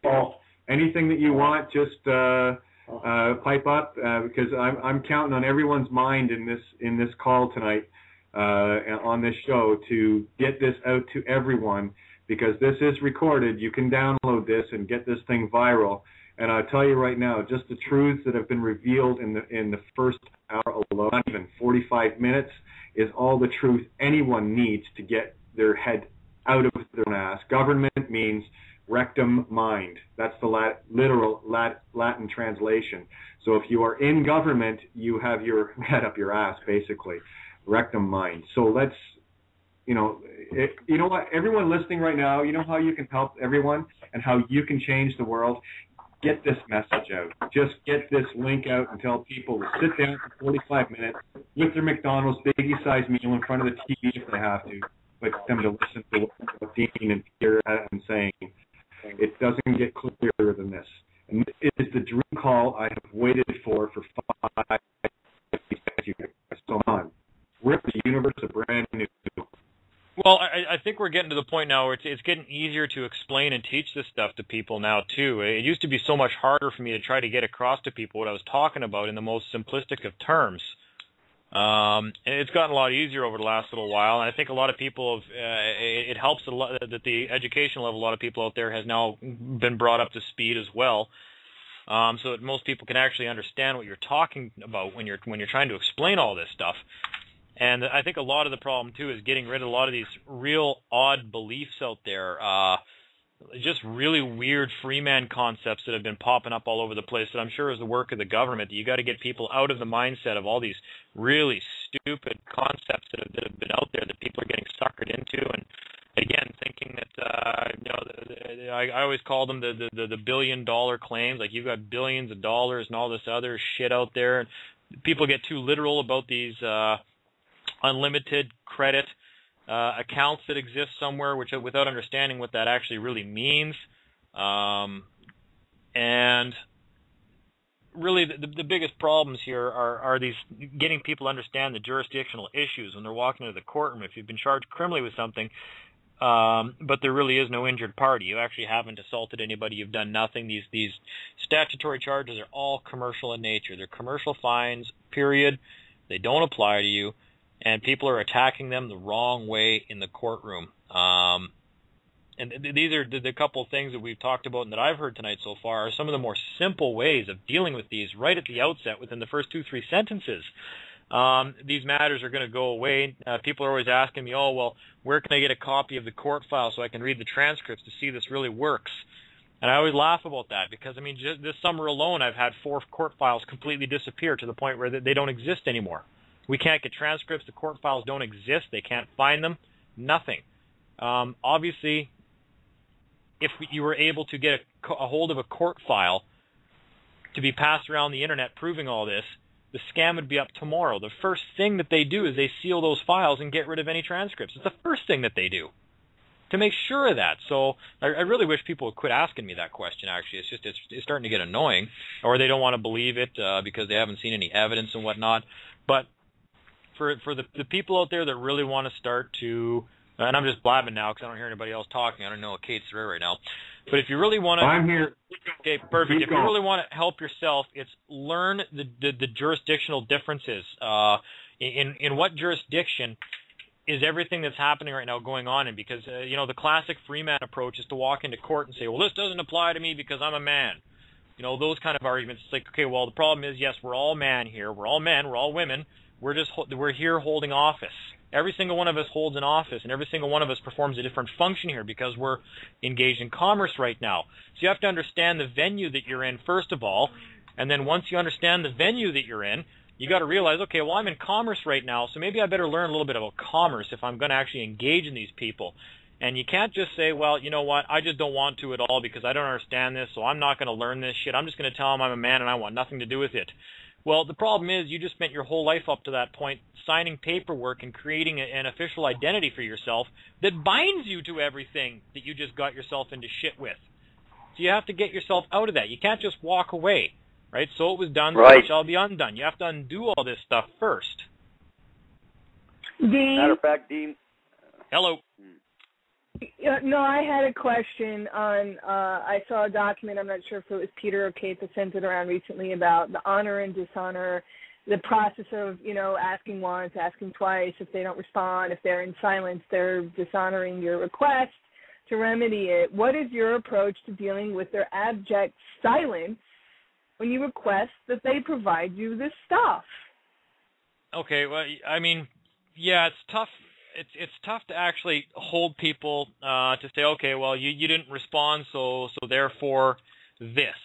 anything that you want, just pipe up because I'm counting on everyone's mind in this call tonight on this show to get this out to everyone. Because this is recorded, you can download this and get this thing viral. And I'll tell you right now, just the truths that have been revealed in the first hour alone, not even 45 minutes, is all the truth anyone needs to get their head out of their own ass. Government means rectum mind. That's the literal Latin translation. So if you are in government, you have your head up your ass, basically. Rectum mind. So let's... You know what? Everyone listening right now, you know how you can help everyone and how you can change the world? Get this message out. Just get this link out and tell people to sit down for 45 minutes with their McDonald's biggie-sized meal in front of the TV if they have to, but get them to listen to what Dean and Peter are saying. It doesn't get clearer than this. And this is the dream call I have waited for 5 years. So on. Rip the universe a brand new. Well, I think we're getting to the point now where it's getting easier to explain and teach this stuff to people now, too. It used to be so much harder for me to try to get across to people what I was talking about in the most simplistic of terms. And it's gotten a lot easier over the last little while, and I think a lot of people have, it helps a lot that the education level, a lot of people out there has now been brought up to speed as well, so that most people can actually understand what you're talking about when you're trying to explain all this stuff. And I think a lot of the problem, too, is getting rid of a lot of these real odd beliefs out there, just really weird freeman concepts that have been popping up all over the place that I'm sure is the work of the government. You got to get people out of the mindset of all these really stupid concepts that have been out there that people are getting suckered into. And, again, thinking that, I always call them the billion-dollar claims. Like, you've got billions of dollars and all this other shit out there. And people get too literal about these unlimited credit accounts that exist somewhere, which without understanding what that actually really means. And really the biggest problems here are these getting people to understand the jurisdictional issues when they're walking into the courtroom. If you've been charged criminally with something, but there really is no injured party, you actually haven't assaulted anybody, you've done nothing. These statutory charges are all commercial in nature. They're commercial fines, period. They don't apply to you. And people are attacking them the wrong way in the courtroom. And these are the couple of things that we've talked about and that I've heard tonight so far are some of the more simple ways of dealing with these right at the outset within the first 2-3 sentences. These matters are going to go away. People are always asking me, oh, well, where can I get a copy of the court file so I can read the transcripts to see this really works? And I always laugh about that because, I mean, just this summer alone I've had 4 court files completely disappear to the point where they don't exist anymore. We can't get transcripts. The court files don't exist. They can't find them. Nothing. Obviously, if you were able to get a hold of a court file to be passed around the internet proving all this, the scam would be up tomorrow. The first thing that they do is they seal those files and get rid of any transcripts. It's the first thing that they do to make sure of that. So I really wish people would quit asking me that question, actually. It's starting to get annoying, or they don't want to believe it because they haven't seen any evidence and whatnot. But for the people out there that really want to start to, and I'm just blabbing now because I don't hear anybody else talking. I don't know what Kate's there right now. But if you really want to... I'm here. Okay, perfect. If you really want to help yourself, it's learn the jurisdictional differences. In what jurisdiction is everything that's happening right now going on in? Because, the classic freeman approach is to walk into court and say, well, this doesn't apply to me because I'm a man. Those kind of arguments. It's like, okay, well, the problem is, yes, we're all man here. We're all men. We're all women. We're here holding office. Every single one of us holds an office, and every single one of us performs a different function here because we're engaged in commerce right now. So you have to understand the venue that you're in, first of all, and then once you understand the venue that you're in, you got to realize, okay, well, I'm in commerce right now, so maybe I better learn a little bit about commerce if I'm going to actually engage in these people. And you can't just say, well, you know what, I just don't want to at all because I don't understand this, so I'm not going to learn this shit. I'm just going to tell them I'm a man and I want nothing to do with it. Well, the problem is you just spent your whole life up to that point signing paperwork and creating an official identity for yourself that binds you to everything that you just got yourself into shit with. So you have to get yourself out of that. You can't just walk away, right? So it was done, so it shall be undone. You have to undo all this stuff first. Dean? Matter of fact, Dean. Hello. No, I had a question on, I saw a document, I'm not sure if it was Peter or Kate that sent it around recently about the honor and dishonor, the process of, asking once, asking twice. If they don't respond, if they're in silence, they're dishonoring your request to remedy it. What is your approach to dealing with their abject silence when you request that they provide you this stuff? Okay, well, I mean, yeah, it's tough. It's tough to actually hold people to say, okay, well, you didn't respond, so therefore this.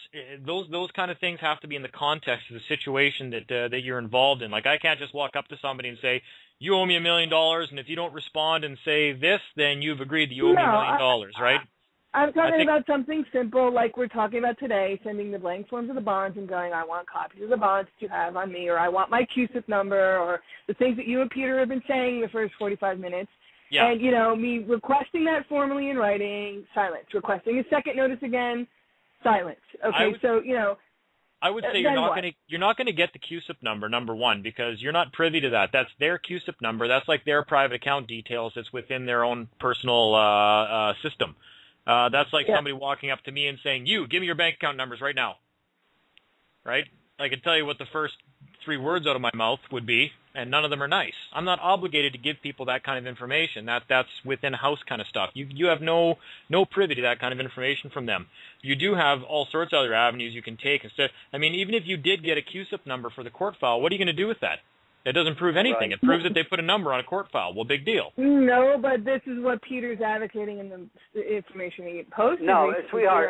Those kind of things have to be in the context of the situation that you're involved in. Like, I can't just walk up to somebody and say, you owe me $1 million, and if you don't respond and say this, then you've agreed that you owe me $1 million, right? I'm talking about something simple like we're talking about today, sending the blank forms of the bonds and going, I want copies of the bonds that you have on me, or I want my CUSIP number, or the things that you and Peter have been saying the first 45 minutes. Yeah. And, me requesting that formally in writing, silence. Requesting a second notice again, silence. Okay, I would say you're not going to get the CUSIP number one, because you're not privy to that. That's their CUSIP number. That's like their private account details. It's within their own personal system. That's like somebody walking up to me and saying, you, give me your bank account numbers right now. Right? I can tell you what the first 3 words out of my mouth would be, and none of them are nice. I'm not obligated to give people that kind of information. That's within house kind of stuff. You have no privy to that kind of information from them. You do have all sorts of other avenues you can take instead. I mean, even if you did get a CUSIP number for the court file, what are you going to do with that? It doesn't prove anything. Right. It proves that they put a number on a court file. Well, big deal. No, but this is what Peter's advocating in the information he posted. No, sweetheart,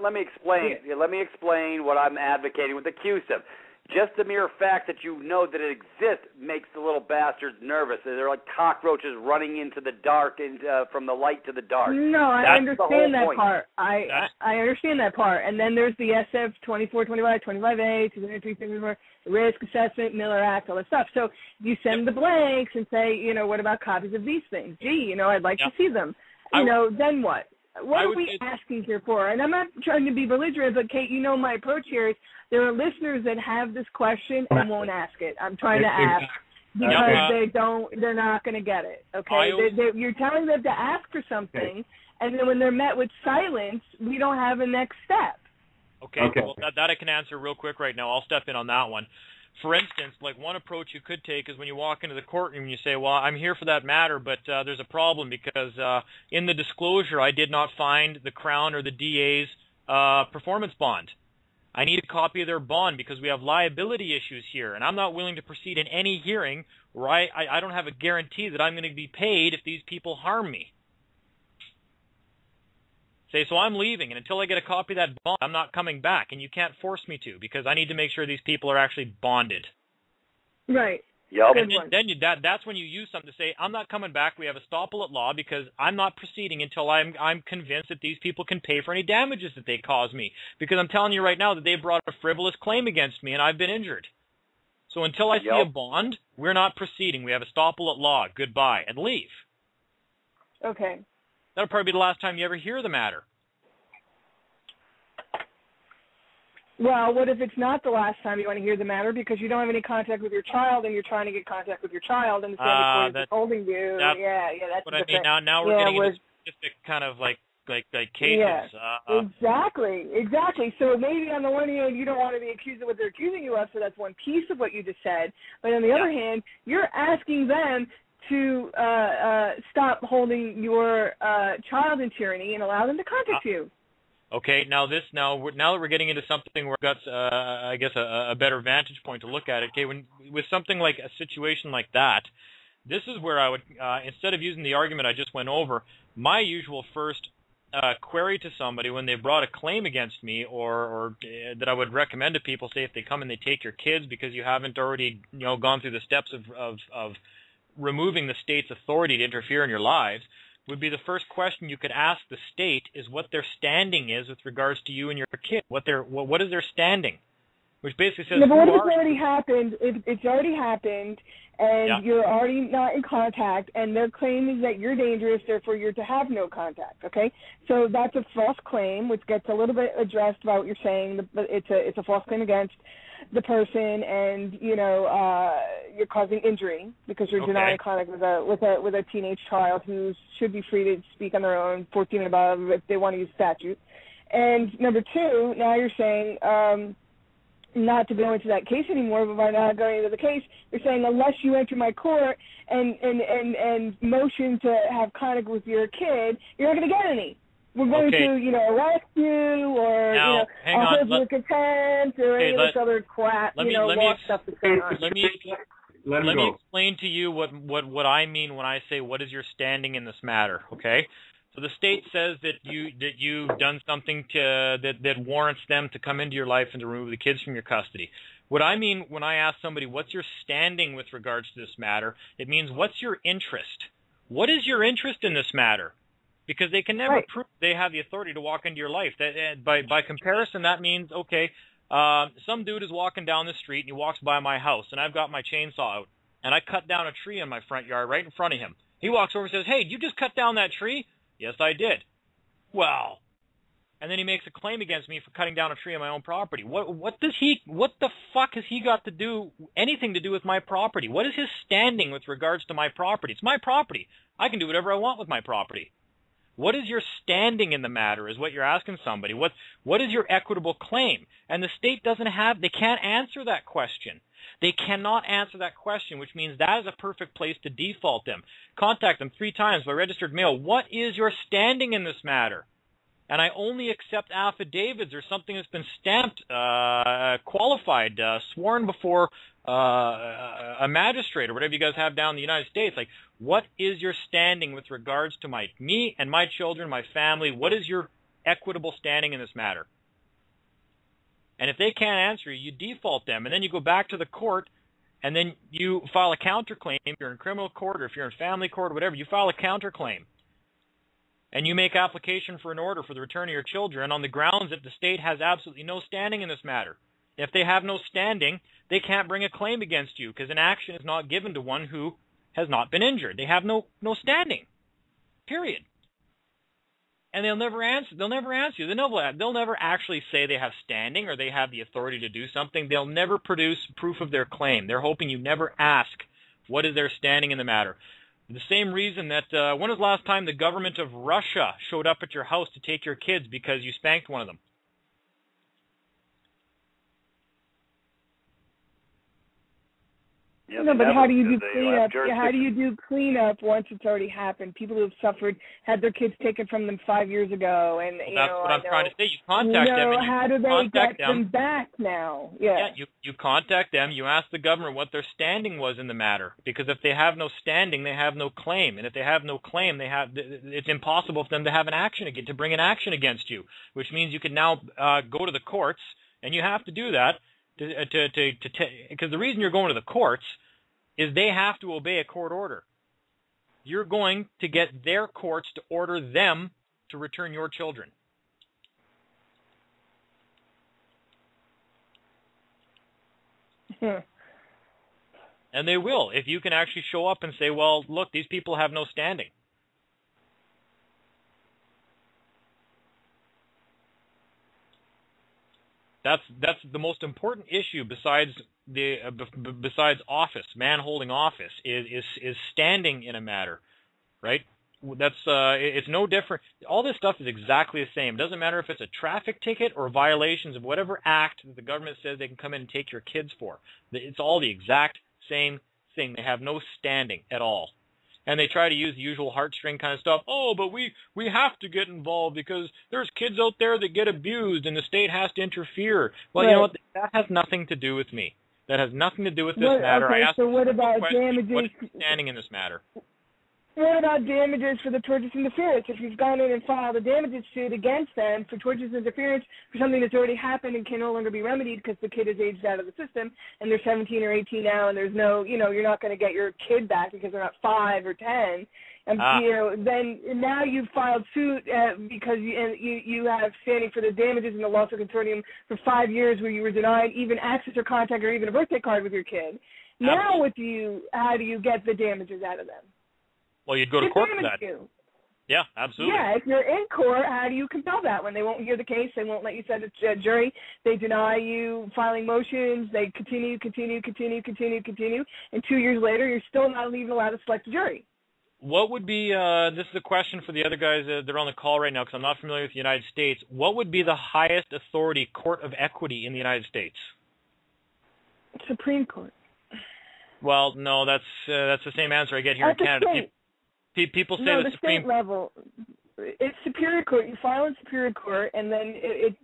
let me explain. Yeah. Let me explain what I'm advocating with the CUSIP. Just the mere fact that you know that it exists makes the little bastards nervous. They're like cockroaches running into the dark and from the light to the dark. No, I understand that part. I understand that part. And then there's the SF 24, 25, 25A, 203, risk assessment, Miller Act, all that stuff. So you send the blanks and say, what about copies of these things? Gee, I'd like to see them. Then what? What are we asking here for? And I'm not trying to be belligerent, but Kate, my approach here is there are listeners that have this question and won't ask it. I'm trying to ask because they're not going to get it. Okay, you're telling them to ask for something, and then when they're met with silence, we don't have a next step. Okay. Well, that I can answer real quick right now. I'll step in on that one. For instance, like one approach you could take is when you walk into the courtroom and you say, well, I'm here for that matter, but there's a problem because in the disclosure I did not find the Crown or the DA's performance bond. I need a copy of their bond because we have liability issues here, and I'm not willing to proceed in any hearing where I don't have a guarantee that I'm going to be paid if these people harm me. Say, so I'm leaving, and until I get a copy of that bond, I'm not coming back, and you can't force me to because I need to make sure these people are actually bonded. Right. Yep. And that's when you use something to say, I'm not coming back. We have estoppel at law because I'm not proceeding until I'm convinced that these people can pay for any damages that they cause me. Because I'm telling you right now that they brought a frivolous claim against me, and I've been injured. So until I see a bond, we're not proceeding. We have estoppel at law. Goodbye. And leave. Okay. That'll probably be the last time you ever hear the matter. Well, what if it's not the last time you want to hear the matter because you don't have any contact with your child and you're trying to get contact with your child and the family court is holding you? That's what I mean. Now we're getting into specific kind of like cases. Yes, exactly. So maybe on the one hand you don't want to be accused of what they're accusing you of, so that's one piece of what you just said. But on the other hand, you're asking them to stop holding your child in tyranny and allow them to contact you. Okay, now that we're getting into something where we've got, I guess, a better vantage point to look at it. Okay, with something like a situation like that, this is where I would, instead of using the argument I just went over, my usual first query to somebody when they brought a claim against me, or that I would recommend to people, say if they come and they take your kids because you haven't already, gone through the steps of removing the state's authority to interfere in your lives. would be the first question you could ask the state is what their standing is with regards to you and your kid. What is their standing? Which basically says, but what if it's already happened? If it's already happened, and Yeah. you're already not in contact, and their claim is that you're dangerous, therefore you're to have no contact. Okay, so that's a false claim, which gets a little bit addressed by what you're saying. But it's a false claim against the person, and you're causing injury because you're denying contact with a teenage child who should be free to speak on their own, 14 and above, if they want to use statute. And number two, now you're saying. Not to go into that case anymore, but by not going into the case, they're saying unless you enter my court and motion to have contact with your kid, you're not going to get any. We're going to, arrest you or, now, hold you in contempt or any of this other crap, law stuff that's going on. Let me explain to you what I mean when I say what is your standing in this matter, okay? So the state says that you've done something that warrants them to come into your life and to remove the kids from your custody. What I mean when I ask somebody what's your standing with regards to this matter, it means what's your interest? What is your interest in this matter? Because they can never prove they have the authority to walk into your life. By comparison, that means some dude is walking down the street and he walks by my house and I've got my chainsaw out and I cut down a tree in my front yard right in front of him. He walks over and says, "Hey, did you just cut down that tree?" "Yes, I did." "Well," and then he makes a claim against me for cutting down a tree on my own property. What the fuck has he got to do, anything to do with my property? What is his standing with regards to my property? It's my property. I can do whatever I want with my property. What is your standing in the matter is what you're asking somebody. What is your equitable claim? And the state they can't answer that question. They cannot answer that question, which means that is a perfect place to default them. Contact them 3 times by registered mail. What is your standing in this matter? And I only accept affidavits or something that's been stamped, qualified, sworn before a magistrate or whatever you guys have down in the United States. Like, what is your standing with regards to me and my children, my family? What is your equitable standing in this matter? And if they can't answer you, you default them, and then you go back to the court, and then you file a counterclaim. If you're in criminal court or if you're in family court or whatever, you file a counterclaim. And you make application for an order for the return of your children on the grounds that the state has absolutely no standing in this matter. If they have no standing, they can't bring a claim against you because an action is not given to one who has not been injured. They have no standing, period. And they'll never answer you. They'll never actually say they have standing or they have the authority to do something. They'll never produce proof of their claim. They're hoping you never ask what is their standing in the matter. The same reason that when was the last time the government of Russia showed up at your house to take your kids because you spanked one of them? Yeah, no, but how do you do cleanup? How do you do cleanup once it's already happened? People who have suffered had their kids taken from them 5 years ago, and that's what I'm trying to say. You contact them. And how do they get them back now? Yeah, you contact them. You ask the government what their standing was in the matter, because if they have no standing, they have no claim, and if they have no claim, it's impossible for them to have an action to bring an action against you, which means you can now go to the courts, and you have to do that. Because the reason you're going to the courts is they have to obey a court order. You're going to get their courts to order them to return your children. And they will, if you can actually show up and say, well, look, these people have no standing. That's the most important issue besides office, man holding office, is standing in a matter, right? It's no different. All this stuff is exactly the same. It doesn't matter if it's a traffic ticket or violations of whatever act that the government says they can come in and take your kids for. It's all the exact same thing. They have no standing at all. And they try to use the usual heartstring kind of stuff. Oh, but we have to get involved because there's kids out there that get abused and the state has to interfere. Well, right. You know what? That has nothing to do with me. That has nothing to do with this matter. Okay, I asked so what about damages? What is standing in this matter? what about damages for the tortious interference? If you've gone in and filed a damages suit against them for tortious interference for something that's already happened and can no longer be remedied because the kid is aged out of the system and they're 17 or 18 now and there's no, you're not going to get your kid back because they're not 5 or 10. And, then now you've filed suit because you have standing for the damages in the lawsuit consortium for 5 years where you were denied even access or contact or even a birthday card with your kid. Now how do you get the damages out of them? Well, you'd go to court for that. Yeah, absolutely. Yeah, if you're in court, how do you compel that? When they won't hear the case, they won't let you send it to a jury, they deny you filing motions, they continue, and 2 years later, you're still not even allowed to select a jury. What would be, this is a question for the other guys that are on the call right now because I'm not familiar with the United States, what would be the highest authority court of equity in the United States? Supreme Court. Well, no, that's the same answer I get here in Canada. People say the Supreme state level. It's Superior Court. You file in Superior Court, and then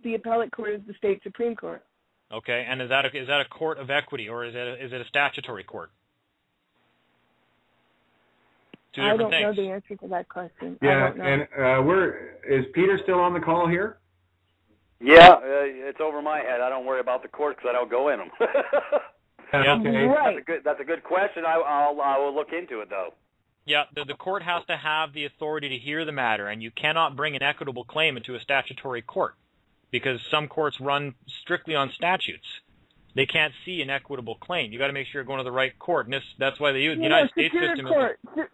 the appellate court is the state Supreme Court. Okay, and is that a court of equity or is it a statutory court? Two different things. I don't know the answer to that question. Yeah, and is Peter still on the call here? Yeah, it's over my head. I don't worry about the court because I don't go in them. Yeah. Okay. Right. That's a good question. I will look into it though. Yeah, the court has to have the authority to hear the matter, and you cannot bring an equitable claim into a statutory court because some courts run strictly on statutes. They can't see an equitable claim. You got to make sure you're going to the right court, and that's why the United States system is.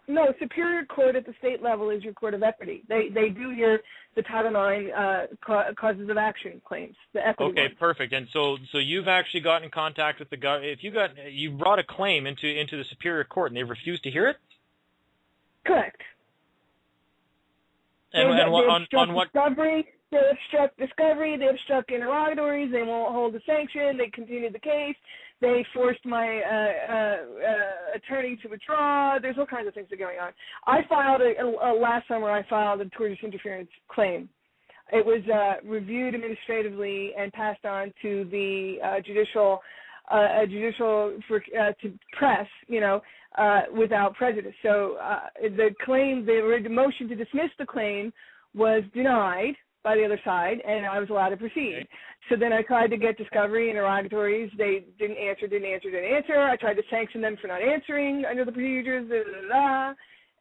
No, Superior Court at the state level is your court of equity. They do the Title IX causes of action claims, the equity Okay, ones. perfect. And so you've actually gotten in contact with the government. If you brought a claim into the Superior Court and they refused to hear it? Correct. And on what? Discovery, they obstruct discovery, they obstruct interrogatories, they won't hold the sanction, they continue the case, they forced my attorney to withdraw. There's all kinds of things that are going on. I filed last summer. I filed a tortious interference claim. It was reviewed administratively and passed on to the judicial to press, without prejudice. So the motion to dismiss the claim was denied by the other side, and I was allowed to proceed. Okay. So then I tried to get discovery, interrogatories. They didn't answer. I tried to sanction them for not answering under the procedures,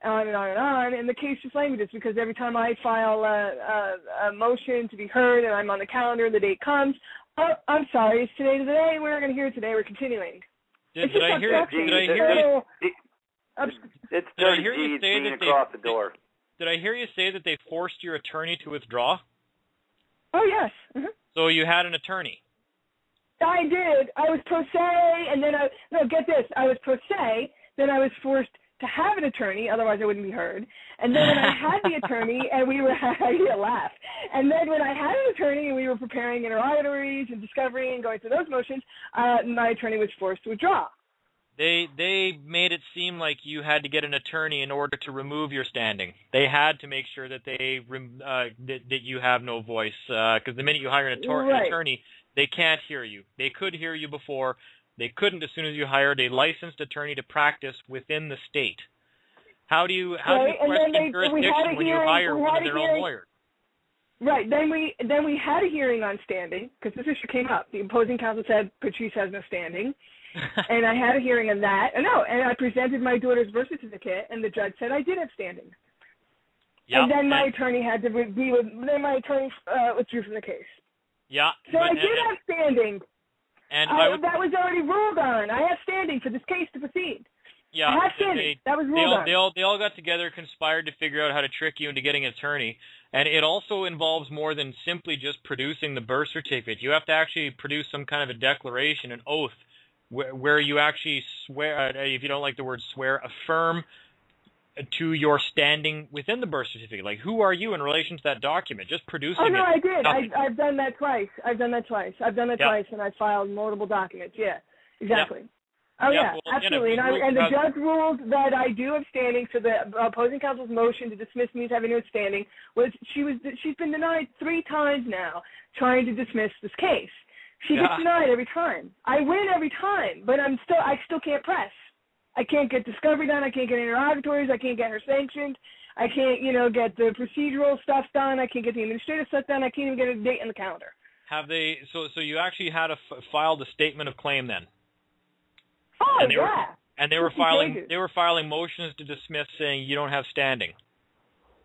on and on and on. And the case just languishes because every time I file a motion to be heard and I'm on the calendar and the date comes, oh, I'm sorry, it's today to the day. We're not going to hear it today. We're continuing. Did I hear you say that they forced your attorney to withdraw? Oh, yes. Mm-hmm. So you had an attorney? I did. I was pro se, and then get this. I was pro se, then I was forced to have an attorney, otherwise I wouldn't be heard. And then when I had the attorney, and we were, you laugh. And then when I had an attorney and we were preparing interrogatories and discovery and going through those motions, my attorney was forced to withdraw. They made it seem like you had to get an attorney in order to remove your standing. They had to make sure that that you have no voice, because the minute you hire an attorney, they can't hear you. They could hear you before. They couldn't as soon as you hired a licensed attorney to practice within the state. How do you question jurisdiction when you hire one of their own lawyers? Right. Then we had a hearing on standing because this issue came up. The opposing counsel said Patrice has no standing. And I had a hearing on that. And I presented my daughter's birth certificate, and the judge said I did have standing. Yep. And then my attorney had to withdrew from the case. Yeah. So I did have standing. And that was already ruled on. I have standing for this case to proceed. Yeah. I have standing. That was ruled on. They all got together, conspired to figure out how to trick you into getting an attorney. And it also involves more than simply just producing the birth certificate. You have to actually produce some kind of a declaration, an oath, where you actually swear, if you don't like the word swear, affirm to your standing within the birth certificate. Like, who are you in relation to that document? Just producing it. Oh, no, I did. I've done that twice. Twice, and I filed multiple documents. Yeah, exactly. Yep. Oh, yeah, well, absolutely. And the judge ruled that I do have standing, so the opposing counsel's motion to dismiss me as having no standing she's been denied 3 times now trying to dismiss this case. She gets denied every time. I win every time, but I still can't press. I can't get discovery done. I can't get interrogatories. I can't get her sanctioned. I can't, get the procedural stuff done. I can't get the administrative stuff done. I can't even get a date in the calendar. Have they? So you actually had filed a statement of claim then? Oh, and they were filing. Pages. They were filing motions to dismiss, saying you don't have standing.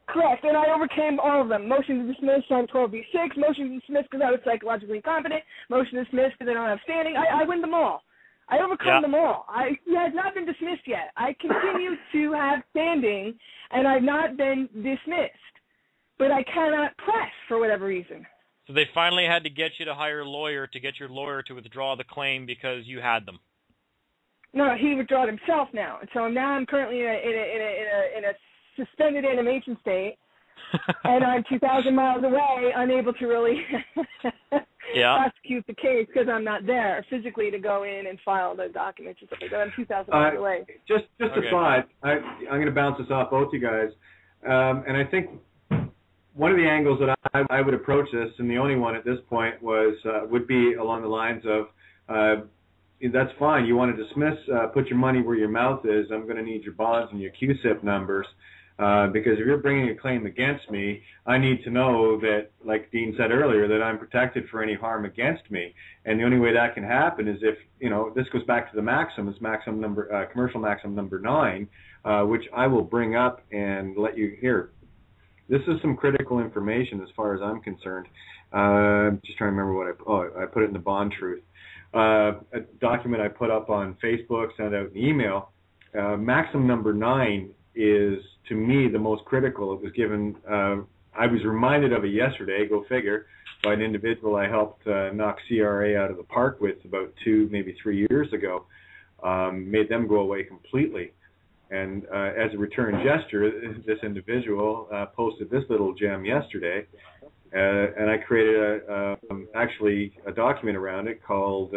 Correct, and I overcame all of them. Motion to dismiss on 12b-6, motion to dismiss because I was psychologically incompetent, motion to dismiss because I don't have standing. I win them all. I overcome them all. He has not been dismissed yet. I continue to have standing, and I've not been dismissed. But I cannot press for whatever reason. So they finally had to get you to hire a lawyer to get your lawyer to withdraw the claim because you had them. No, he withdrew himself now. And so now I'm currently in a suspended animation state, and I'm 2,000 miles away, unable to really prosecute the case because I'm not there physically to go in and file the documents and stuff like that. I'm 2,000 miles away. Just a thought. I'm going to bounce this off both you guys, and I think one of the angles that I would approach this, and the only one at this point, would be along the lines of, that's fine. You want to dismiss, put your money where your mouth is. I'm going to need your bonds and your QSIP numbers. Because if you're bringing a claim against me, I need to know that, like Dean said earlier, that I'm protected for any harm against me. And the only way that can happen is if, this goes back to the maxims, commercial maxim number 9, which I will bring up and let you hear. This is some critical information as far as I'm concerned. Just trying to remember what I put it in the Bond Truth. A document I put up on Facebook, sent out an email. Maxim number 9 is, to me, the most critical. It was given, I was reminded of it yesterday, go figure, by an individual I helped knock CRA out of the park with about 2, maybe 3 years ago. Made them go away completely. And as a return gesture, this individual posted this little gem yesterday, and I created actually a document around it called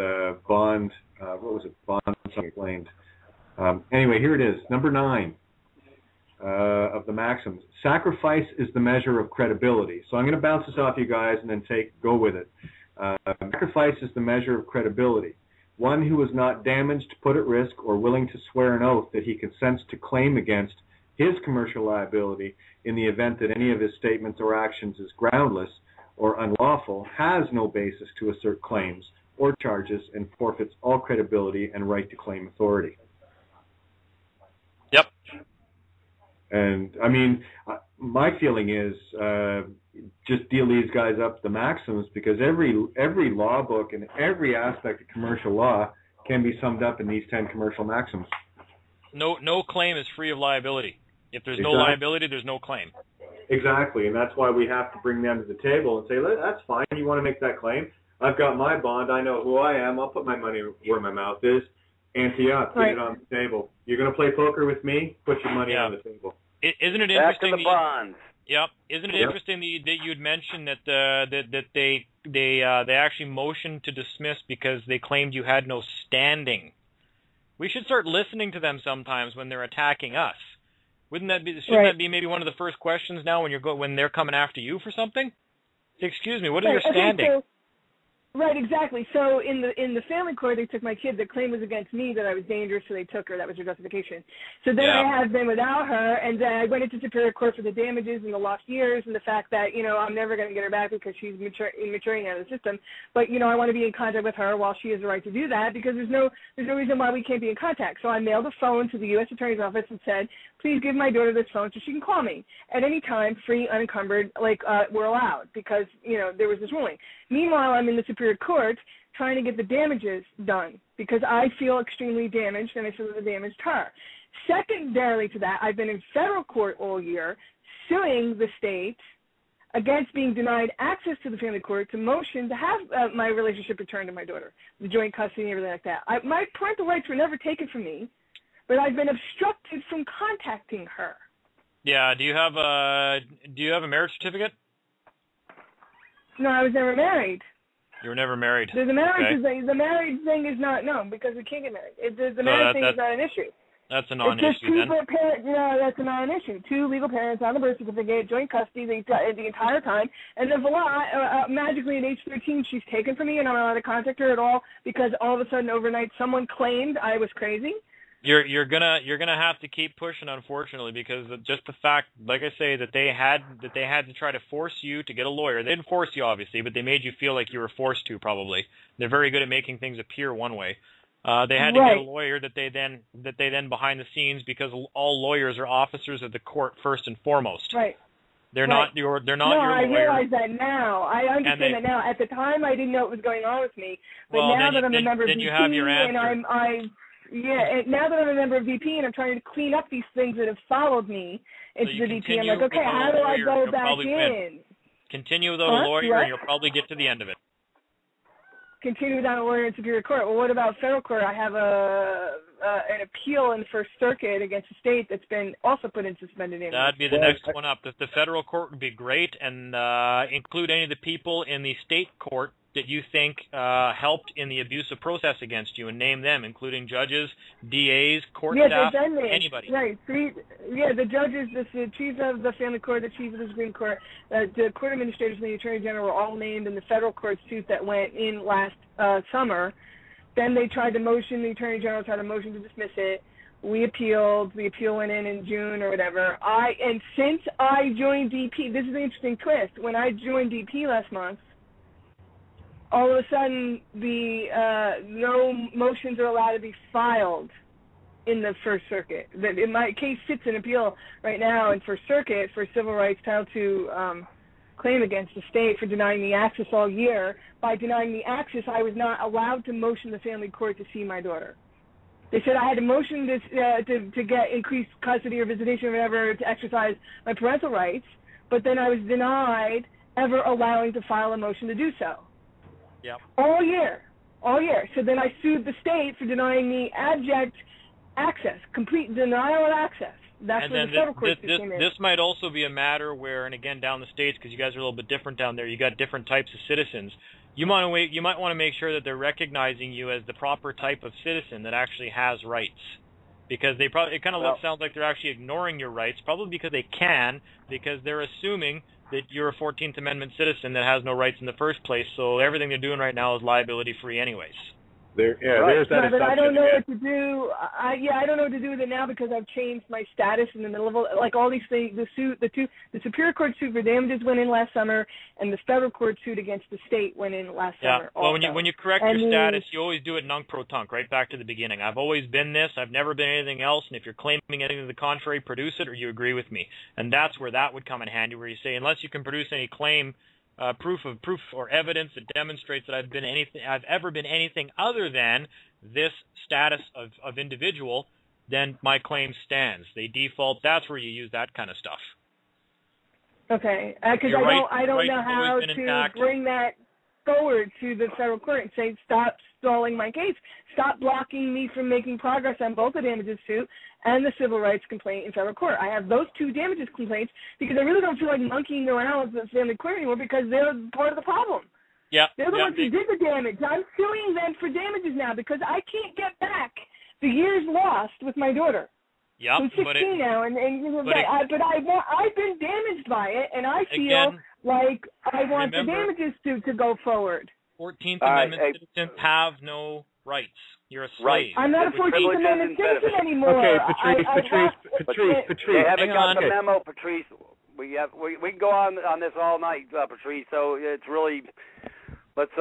Bond, what was it, Bond Something Explained. Anyway, here it is, number 9. Of the maxims. Sacrifice is the measure of credibility. So I'm going to bounce this off you guys and then go with it. Sacrifice is the measure of credibility. One who is not damaged, put at risk, or willing to swear an oath that he consents to claim against his commercial liability in the event that any of his statements or actions is groundless or unlawful, has no basis to assert claims or charges and forfeits all credibility and right to claim authority. Yep. And, I mean, my feeling is just deal these guys up the maxims, because every law book and every aspect of commercial law can be summed up in these 10 commercial maxims. No claim is free of liability. If there's no liability, there's no claim. Exactly, and that's why we have to bring them to the table and say, that's fine, you want to make that claim? I've got my bond, I know who I am, I'll put my money where my mouth is, ante up, get it on the table. You're going to play poker with me? Put your money on the table. Back Isn't it interesting? to the bonds. Yep. Isn't it interesting that you'd mentioned that they actually motioned to dismiss because they claimed you had no standing? We should start listening to them sometimes when they're attacking us. Shouldn't that be maybe one of the first questions now when they're coming after you for something? Excuse me, what is your standing? Right, exactly. So in the family court, they took my kid. The claim was against me that I was dangerous, so they took her. That was her justification. So then I have been without her, and then I went into Superior Court for the damages and the lost years and the fact that, I'm never going to get her back because she's maturing out of the system. But, I want to be in contact with her while she has the right to do that, because there's no reason why we can't be in contact. So I mailed a phone to the U.S. Attorney's Office and said, please give my daughter this phone so she can call me at any time, free, unencumbered, we're allowed, because, there was this ruling. Meanwhile, I'm in the Superior Court trying to get the damages done because I feel extremely damaged and I feel that it damaged her. Secondarily to that, I've been in federal court all year suing the state against being denied access to the family court to motion to have my relationship returned to my daughter, the joint custody and everything like that. My parental rights were never taken from me, but I've been obstructed from contacting her. Yeah. Do you have a marriage certificate? No, I was never married. You were never married. The marriage thing. The marriage thing is not because we can't get married. The marriage thing is not an issue. That's a non-issue then. No, that's a non-issue. 2 legal parents on the birth certificate, joint custody the entire time, and then voila, magically at age 13 she's taken from me and I'm not allowed to contact her at all because all of a sudden overnight someone claimed I was crazy. You're gonna have to keep pushing, unfortunately, because just the fact, like I say, that they had to try to force you to get a lawyer. They didn't force you, obviously, but they made you feel like you were forced to. Probably they're very good at making things appear one way. They had to get a lawyer that they then behind the scenes, because all lawyers are officers of the court first and foremost. Right. They're not your lawyer. No, I realize that now. I understand that now. At the time, I didn't know what was going on with me, but now that I'm a member of VP, and now that I'm a member of VP and I'm trying to clean up these things that have followed me into the VP, I'm like, okay, how do I go back in? Continue without a lawyer, and you'll probably get to the end of it. Continue without a lawyer in Superior Court. Well, what about federal court? I have an appeal in the First Circuit against the state that's been also put in suspended amnesty. That'd be the next one up. The federal court would be great, and include any of the people in the state court that you think helped in the abusive process against you, and name them, including judges, DAs, court staff, anybody. Right. The judges, the chief of the family court, the chief of the Supreme Court, the court administrators, and the attorney general were all named in the federal court suit that went in last summer. Then they tried to motion, the attorney general tried to motion to dismiss it. We appealed. The appeal went in June or whatever. And since I joined DP, this is an interesting twist. When I joined DP last month, all of a sudden, no motions are allowed to be filed in the First Circuit. My case sits in appeal right now in First Circuit for civil rights Title II claim against the state for denying me access all year. By denying me access, I was not allowed to motion the family court to see my daughter. They said I had to motion this to get increased custody or visitation or whatever to exercise my parental rights, but then I was denied ever allowing to file a motion to do so. Yep. All year. So then I sued the state for denying me abject access, complete denial of access. That's where the federal court came in. This might also be a matter where, and again, down the States, because you guys are a little bit different down there, you got different types of citizens. You might want to make sure that they're recognizing you as the proper type of citizen that actually has rights. Because it kind of sounds like they're actually ignoring your rights, probably because they can, because they're assuming that you're a 14th Amendment citizen that has no rights in the first place, so everything they're doing right now is liability-free anyways. There's that assumption. But I don't know what to do. I don't know what to do with it now because I've changed my status in the middle of all these things. The Superior Court suit for damages went in last summer, and the federal court suit against the state went in last summer. Well, when you correct your status, you always do it non-pro-tunc, right back to the beginning. I've always been this. I've never been anything else. And if you're claiming anything to the contrary, produce it, or you agree with me. And that's where that would come in handy, where you say, unless you can produce any claim. Proof or evidence that demonstrates that I've ever been anything other than this status of individual, then my claim stands. They default. That's where you use that kind of stuff. Okay, because I don't know how to bring that forward to the federal court and say, stop stalling my case. Stop blocking me from making progress on both the damages suit and the civil rights complaint in federal court. I have those two damages complaints because I really don't feel like monkeying around with the family court anymore because they're part of the problem. Yeah. They're the ones who did the damage. I'm suing them for damages now because I can't get back the years lost with my daughter. Yep. I'm 16 now, but I've been damaged by it, and I feel like I want the damages to go forward. 14th Amendment citizens have no rights. You're a slave. Right. I'm not a 14th Amendment citizen anymore. Okay, Patrice. They haven't got the memo, Patrice. We can go on this all night, Patrice. So it's really let's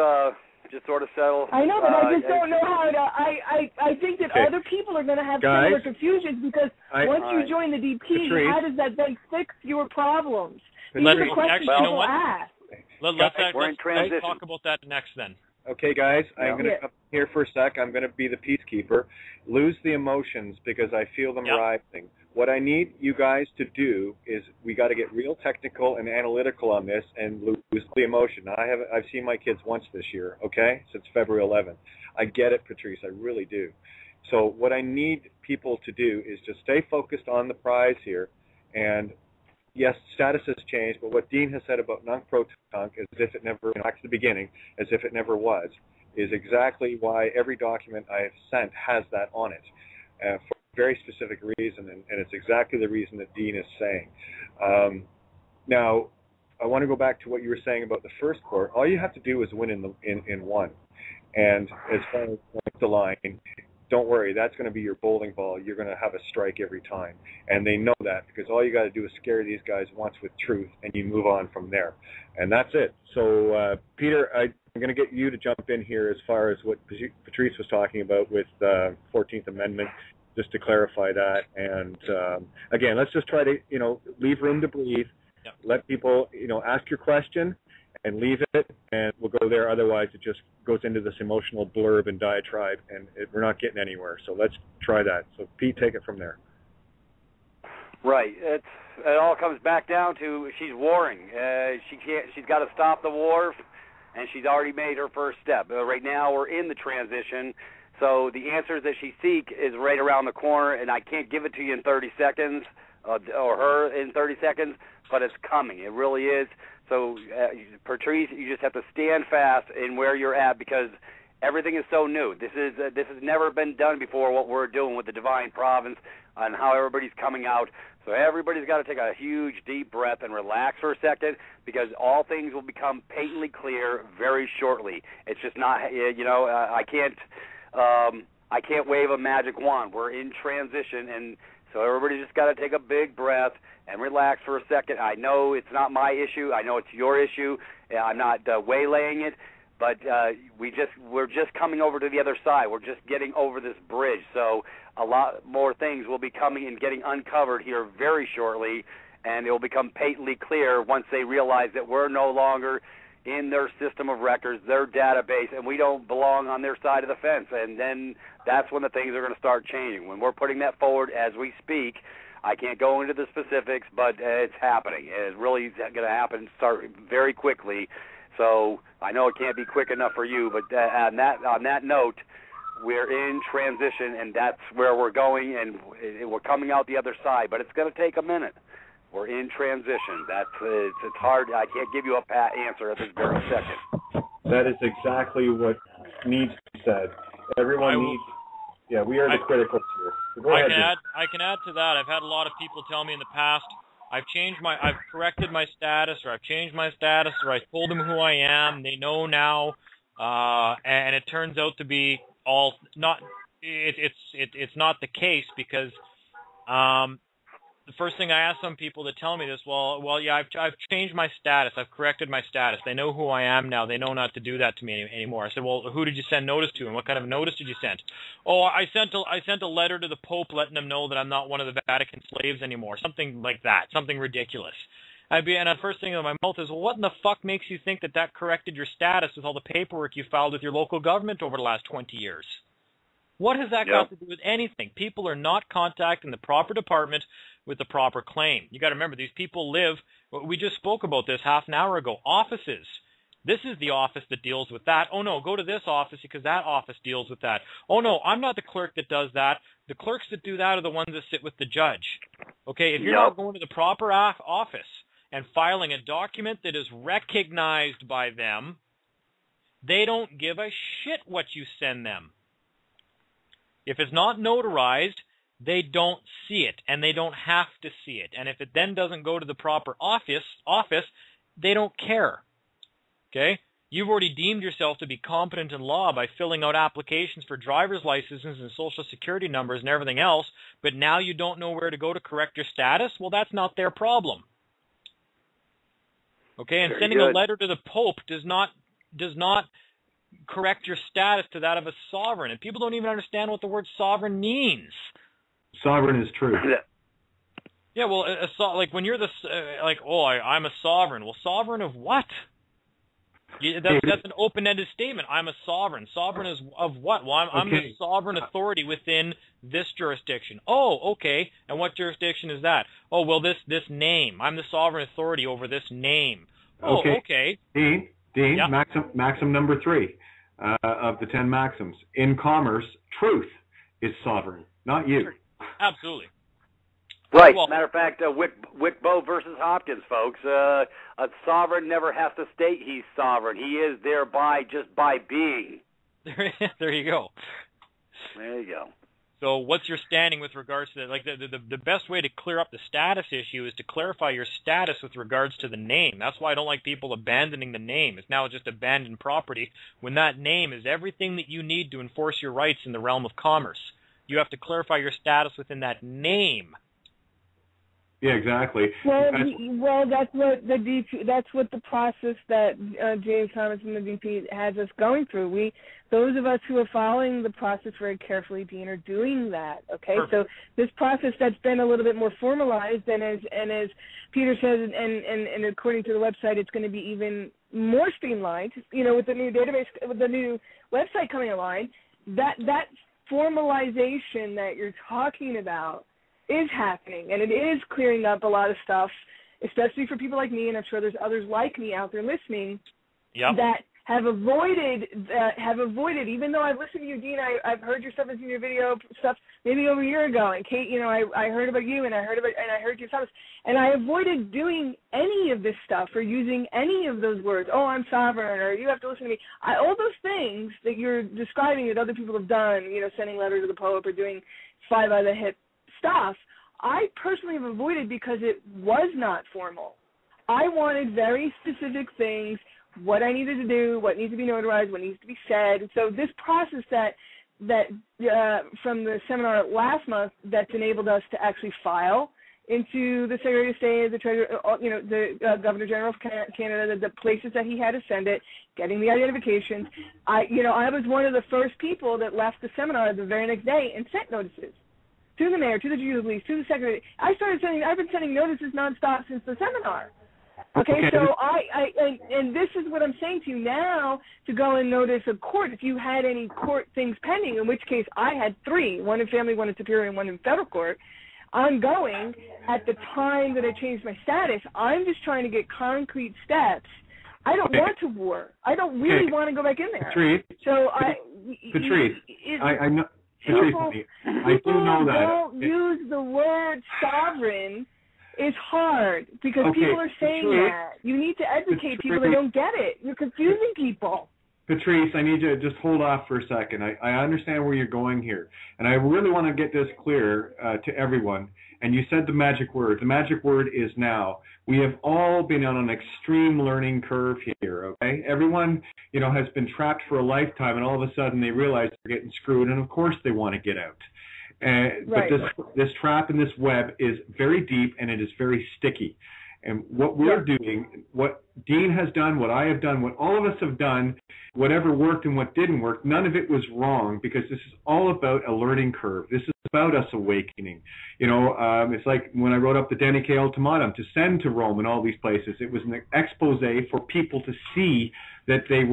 just sort of settle. I know, but I just don't know how to. I think that other people are going to have similar confusions because once you join the DP, Patrice, how does that then fix your problems? These are the questions people ask. Let's talk about that next then. Okay, guys, I'm going to come here for a sec. I'm going to be the peacekeeper. Lose the emotions because I feel them rising. What I need you guys to do is we got to get real technical and analytical on this and lose the emotion. Now, I've seen my kids once this year, okay, since February 11th. I get it, Patrice, I really do. So what I need people to do is just stay focused on the prize here. And, yes, status has changed, but what Dean has said about non-pro-tunc, as if it never, back to the beginning, as if it never was, is exactly why every document I have sent has that on it. For a very specific reason, and it's exactly the reason that Dean is saying. Now, I want to go back to what you were saying about the first court. All you have to do is win in one. And as far as the line, don't worry, that's going to be your bowling ball. You're going to have a strike every time. And they know that because all you got to do is scare these guys once with truth, and you move on from there. And that's it. So, Peter, I'm going to get you to jump in here as far as what Patrice was talking about with the 14th Amendment, just to clarify that. And, again, let's just try to, leave room to breathe. Yep. Let people, ask your question and leave it, and we'll go there. Otherwise, it just goes into this emotional blurb and diatribe, and we're not getting anywhere. So let's try that. So, Pete, take it from there. Right. It all comes back down to she's warring. She's got to stop the war, and she's already made her first step. Right now, we're in the transition, so the answers that she seeks is right around the corner, and I can't give it to you in 30 seconds, or her in 30 seconds, but it's coming. It really is. So, Patrice, you just have to stand fast in where you're at because everything is so new. This has never been done before, what we're doing with the Divine Province and how everybody's coming out. So everybody's got to take a huge, deep breath and relax for a second because all things will become patently clear very shortly. It's just not, I can't wave a magic wand. We're in transition, and so everybody just got to take a big breath and relax for a second. I know it's not my issue. I know it's your issue. I'm not waylaying it, but we're just coming over to the other side. We're just getting over this bridge. So a lot more things will be coming and getting uncovered here very shortly, and it will become patently clear once they realize that we're no longer in their system of records, their database, and we don't belong on their side of the fence. And then that's when the things are going to start changing. When we're putting that forward as we speak, I can't go into the specifics, but it's happening. It's really going to happen, start very quickly. So I know it can't be quick enough for you, but on that note, we're in transition, and that's where we're going, and we're coming out the other side. But it's going to take a minute. We're in transition. It's hard. I can't give you a pat answer at this very second. That is exactly what needs to be said. Everyone needs. Yeah, we are the criticals here. So go ahead. I can add to that. I've had a lot of people tell me in the past, I've corrected my status, or I've changed my status, or I told them who I am. They know now, and it turns out to be all not. It's not the case because the first thing I ask some people to tell me this, well, yeah, I've changed my status. I've corrected my status. They know who I am now. They know not to do that to me anymore. I said, well, who did you send notice to, and what kind of notice did you send? Oh, I sent a letter to the Pope letting them know that I'm not one of the Vatican slaves anymore. Something like that. Something ridiculous. And the first thing in my mouth is, well, what in the fuck makes you think that corrected your status with all the paperwork you filed with your local government over the last 20 years? What has that got to do with anything? People are not contacting the proper department with the proper claim. You got to remember, these people live, we just spoke about this half an hour ago, offices. This is the office that deals with that. Oh, no, go to this office because that office deals with that. Oh, no, I'm not the clerk that does that. The clerks that do that are the ones that sit with the judge. Okay, if you're not going to the proper office and filing a document that is recognized by them, they don't give a shit what you send them. If it's not notarized, they don't see it, and they don't have to see it. And if it then doesn't go to the proper office, they don't care. Okay? You've already deemed yourself to be competent in law by filling out applications for driver's licenses and social security numbers and everything else, but now you don't know where to go to correct your status? Well, that's not their problem. Okay? And sending a letter to the Pope does not correct your status to that of a sovereign. And people don't even understand what the word sovereign means. Sovereign is true. Yeah, well, like when you're I'm a sovereign. Well, sovereign of what? That's an open-ended statement. I'm a sovereign. Sovereign is of what? Well, I'm the sovereign authority within this jurisdiction. Oh, okay. And what jurisdiction is that? Oh, well, this name. I'm the sovereign authority over this name. Oh, okay. Dean, yeah. Maxim number 3 of the 10 maxims. In commerce, truth is sovereign, not you. Absolutely. Right. Well, matter of fact, Wickbow versus Hopkins, folks. A sovereign never has to state he's sovereign. He is thereby just by being. There you go. There you go. So what's your standing with regards to that? Like the best way to clear up the status issue is to clarify your status with regards to the name. That's why I don't like people abandoning the name. It's now just abandoned property when that name is everything that you need to enforce your rights in the realm of commerce. You have to clarify your status within that name. Yeah, exactly. Well, that's what the DP. That's what the process that James Thomas and the DP has us going through. Those of us who are following the process very carefully, Dean, are doing that. Okay, Perfect. so this process that's been a little bit more formalized, and as Peter says, and according to the website, it's going to be even more streamlined. You know, with the new database, with the new website coming online, that formalization that you're talking about is happening, and it is clearing up a lot of stuff, especially for people like me, and I'm sure there's others like me out there listening, that have avoided, even though I've listened to you, Dean, I've heard your stuff, I've seen your video stuff maybe over a year ago, and Kate, you know, I heard about you, and I heard your stuff, and I avoided doing any of this stuff or using any of those words, oh, I'm sovereign, or you have to listen to me. All those things that you're describing that other people have done, you know, sending letters to the Pope or doing fly by the hip stuff, I personally have avoided because it was not formal. I wanted very specific things, what I needed to do, what needs to be notarized, what needs to be said. So this process that from the seminar last month that's enabled us to actually file into the Secretary of State, the Treasurer, you know, the Governor General of Canada, the places that he had to send it, getting the identifications. I was one of the first people that left the seminar the very next day and sent notices to the mayor, to the chief of police, to the secretary. I've been sending notices nonstop since the seminar. Okay, so and this is what I'm saying to you now, to go and notice a court, if you had any court things pending, in which case I had 3, one in family, one in superior, and one in federal court, ongoing at the time that I changed my status. I'm just trying to get concrete steps. I don't want to war. I don't really want to go back in there. Patrice, I know. People I do know that. Don't use the word sovereign is hard because people are saying that. You need to educate people that don't get it. You're confusing people. Patrice, I need you to just hold off for a second. I understand where you're going here, and I really want to get this clear to everyone. And you said the magic word. The magic word is now. We have all been on an extreme learning curve here, okay? Everyone, you know, has been trapped for a lifetime, and all of a sudden they realize they're getting screwed, and of course they want to get out. But this trap in this web is very deep, and it is very sticky. And what we're doing, what Dean has done, what I have done, what all of us have done, whatever worked and what didn't work, none of it was wrong, because this is all about a learning curve. This is about us awakening. You know, it's like when I wrote up the Denique Ultimatum to send to Rome and all these places. It was an expose for people to see that it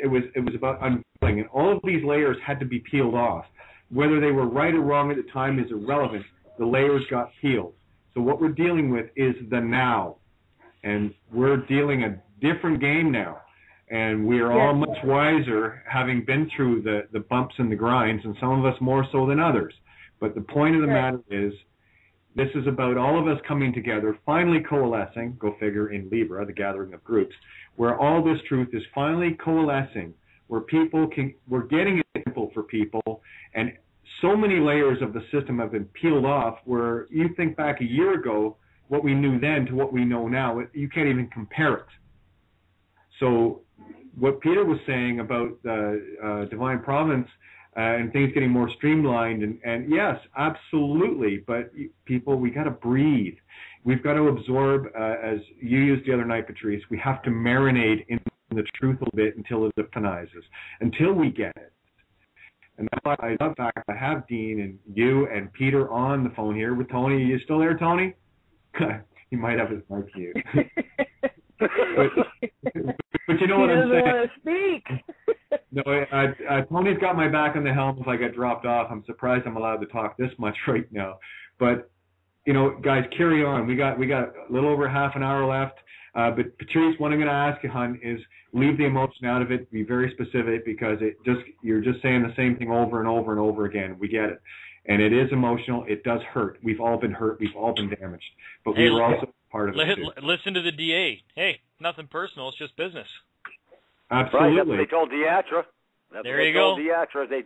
was about unveiling, and all of these layers had to be peeled off. Whether they were right or wrong at the time is irrelevant. The layers got peeled. So what we're dealing with is the now, and we're dealing a different game now, and we are all much wiser, having been through the bumps and the grinds, and some of us more so than others. But the point of the matter is, this is about all of us coming together, finally coalescing, go figure, in Libra, the gathering of groups, where all this truth is finally coalescing, where we're getting it simple for people, and so many layers of the system have been peeled off, where you think back a year ago, what we knew then to what we know now, you can't even compare it. So what Peter was saying about divine providence and things getting more streamlined, and yes, absolutely, but people, we got to breathe. We've got to absorb, as you used the other night, Patrice, we have to marinate in the truth a little bit until it epiphanises, until we get it. And that's why I love the fact I have Dean and you and Peter on the phone here with Tony. Are you still there, Tony? He might have his mic mute. but you know what I'm saying? He doesn't want to speak. No, Tony's got my back on the helm if I get dropped off. I'm surprised I'm allowed to talk this much right now. But, you know, guys, carry on. We got a little over half an hour left. But Patrice, what I'm going to ask you, hon, is leave the emotion out of it. Be very specific, because you're just saying the same thing over and over and over again. We get it, and it is emotional. It does hurt. We've all been hurt. We've all been damaged, but we were also part of it too. Listen to the DA. Hey, nothing personal. It's just business. Absolutely. Right, that's what they told Diatra. There you go. Diatra. They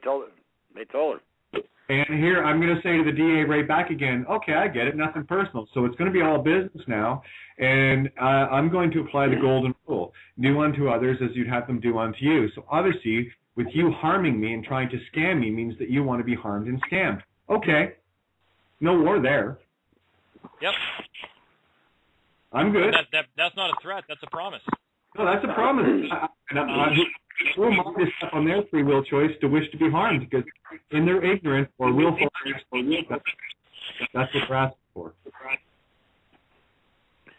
told her. And here I'm going to say to the DA right back again, okay, I get it, nothing personal. So it's going to be all business now, and I'm going to apply the golden rule. Do unto others as you'd have them do unto you. So obviously, with you harming me and trying to scam me means that you want to be harmed and scammed. Okay. No war there. Yep. I'm good. That's not a threat. That's a promise. No, that's a promise. Who am I to step on their free will choice to wish to be harmed? Because in their ignorance or willful, that's what they're asking for.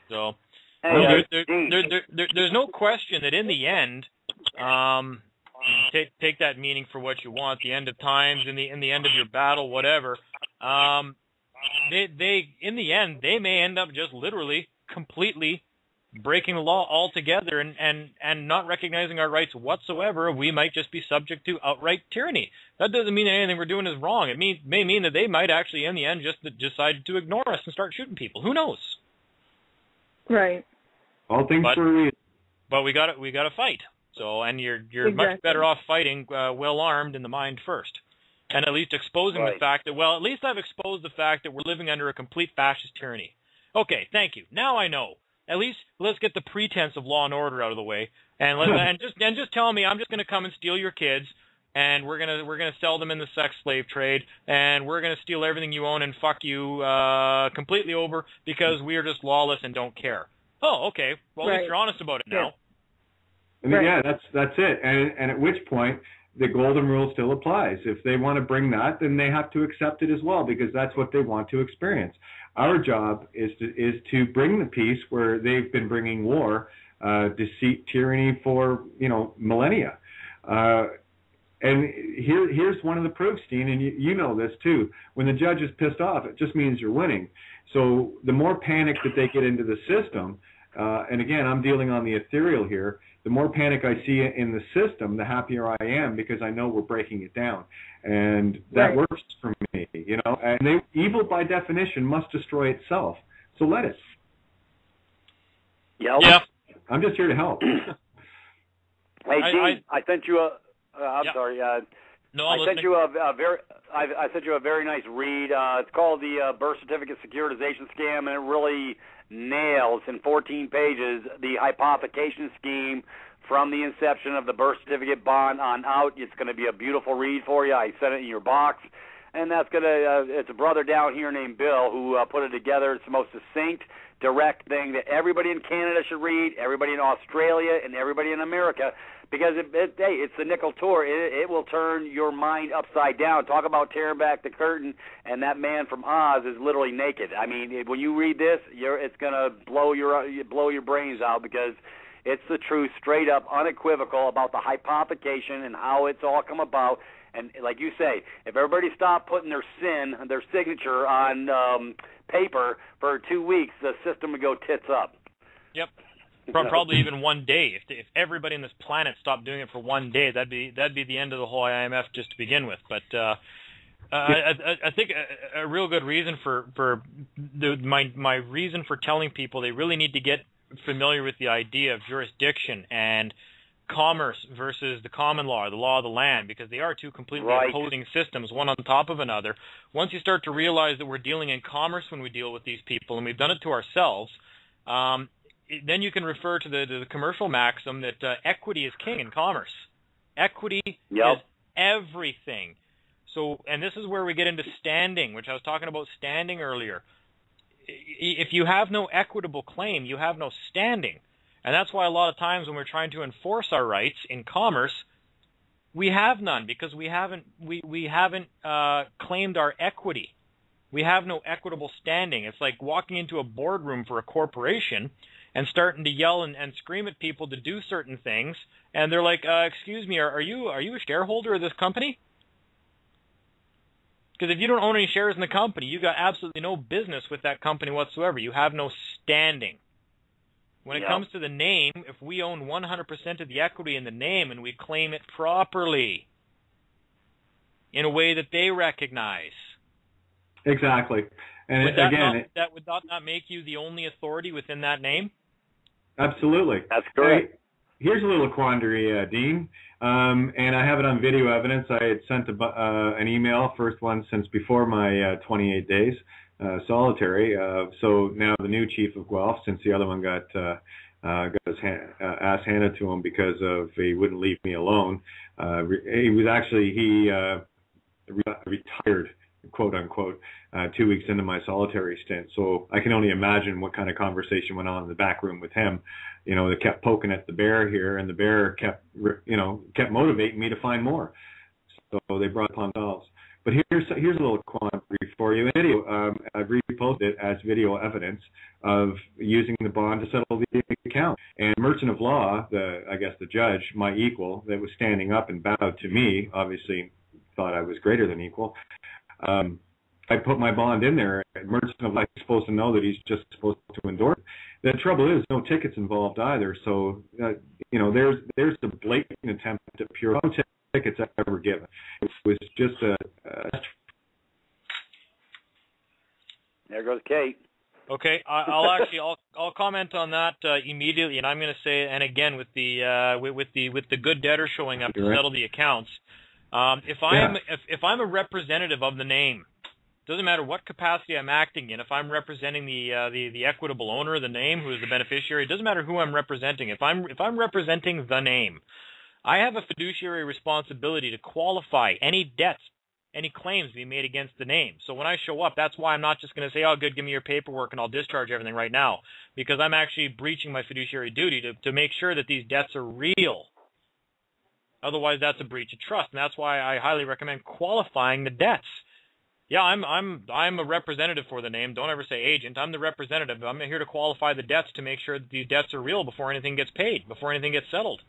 So there's no question that in the end, take that meaning for what you want. The end of times, in the end of your battle, whatever. They in the end they may end up just literally completely breaking the law altogether and not recognizing our rights whatsoever. We might just be subject to outright tyranny. That doesn't mean anything we're doing is wrong. It may mean that they might actually, in the end, just decide to ignore us and start shooting people. Who knows? Right. All things for a reason. But we got to fight. So, and you're exactly. much better off fighting well armed in the mind first, and at least exposing the fact that at least I've exposed the fact that we're living under a complete fascist tyranny. Okay, thank you. Now I know. At least let's get the pretense of law and order out of the way, and just tell me I'm just going to come and steal your kids, and we're gonna sell them in the sex slave trade, and we're gonna steal everything you own and fuck you completely over because we are just lawless and don't care. Oh, okay. Well, at least you're honest about it now. I mean, yeah, that's it. And at which point the golden rule still applies. If they want to bring that, then they have to accept it as well because that's what they want to experience. Our job is to bring the peace where they've been bringing war, deceit, tyranny for millennia. And here's one of the proofs, Dean, and you know this too. When the judge is pissed off, it just means you're winning. So the more panic that they get into the system, and again, I'm dealing on the ethereal here, the more panic I see in the system, the happier I am because I know we're breaking it down. And that works for me, And evil, by definition, must destroy itself. So let it. Yep. Yeah. I'm just here to help. Hey, Gene, I sent you a... I'm sorry. No, I sent you I sent you a very nice read. It's called the Birth Certificate Securitization Scam, and it really nails in 14 pages the hypothecation scheme from the inception of the birth certificate bond on out. It's going to be a beautiful read for you. I sent it in your box, and that's going to. It's a brother down here named Bill who put it together. It's the most succinct, direct thing that everybody in Canada should read, everybody in Australia, and everybody in America. Because, it's the nickel tour. It will turn your mind upside down. Talk about tearing back the curtain, and that man from Oz is literally naked. I mean, when you read this, it's going to blow your brains out because it's the truth, straight up, unequivocal about the hypothecation and how it's all come about. And like you say, if everybody stopped putting their signature on paper for 2 weeks, the system would go tits up. Yep. Probably even one day. If everybody on this planet stopped doing it for one day, that'd be the end of the whole IMF just to begin with. But I think a real good reason for my reason for telling people they really need to get familiar with the idea of jurisdiction and commerce versus the common law, or the law of the land, because they are two completely opposing systems, one on top of another. Once you start to realize that we're dealing in commerce when we deal with these people, and we've done it to ourselves, then you can refer to the commercial maxim that equity is king in commerce. Equity is everything. So, and this is where we get into standing, which I was talking about standing earlier. If you have no equitable claim, you have no standing. And that's why a lot of times when we're trying to enforce our rights in commerce, we have none because we haven't claimed our equity. We have no equitable standing. It's like walking into a boardroom for a corporation and starting to yell and scream at people to do certain things, and they're like, "Excuse me, are you a shareholder of this company?" Because if you don't own any shares in the company, you got absolutely no business with that company whatsoever. You have no standing. When it comes to the name, if we own 100% of the equity in the name and we claim it properly in a way that they recognize. Exactly. And would that not make you the only authority within that name? Absolutely. That's correct. here's a little quandary, Dean, and I have it on video evidence. I had sent an email, first one since before my 28 days solitary. So now the new chief of Guelph, since the other one got his ass handed to him because of he wouldn't leave me alone. He retired, quote unquote, 2 weeks into my solitary stint. So I can only imagine what kind of conversation went on in the back room with him. You know, they kept poking at the bear here, and the bear kept motivating me to find more. So they brought it upon themselves. But here's a little quandary for you. Video, I've reposted it as video evidence of using the bond to settle the account. And merchant of law, I guess the judge, my equal, that was standing up and bowed to me, obviously thought I was greater than equal. I put my bond in there. Merchant of law is supposed to know that he's just supposed to endorse it. The trouble is, no tickets involved either. So, there's the blatant attempt at pure tickets ever given. It was just There goes Kate. Okay, I'll comment on that immediately, and I'm going to say, and again with the good debtor showing up to settle the accounts, if I'm a representative of the name, doesn't matter what capacity I'm acting in. If I'm representing the equitable owner of the name, who is the beneficiary, it doesn't matter who I'm representing. If I'm representing the name, I have a fiduciary responsibility to qualify any debts, any claims being made against the name. So when I show up, that's why I'm not just going to say, oh, good, give me your paperwork and I'll discharge everything right now, because I'm actually breaching my fiduciary duty to make sure that these debts are real. Otherwise, that's a breach of trust, and that's why I highly recommend qualifying the debts. Yeah, I'm a representative for the name. Don't ever say agent. I'm the representative. I'm here to qualify the debts to make sure that these debts are real before anything gets paid, before anything gets settled.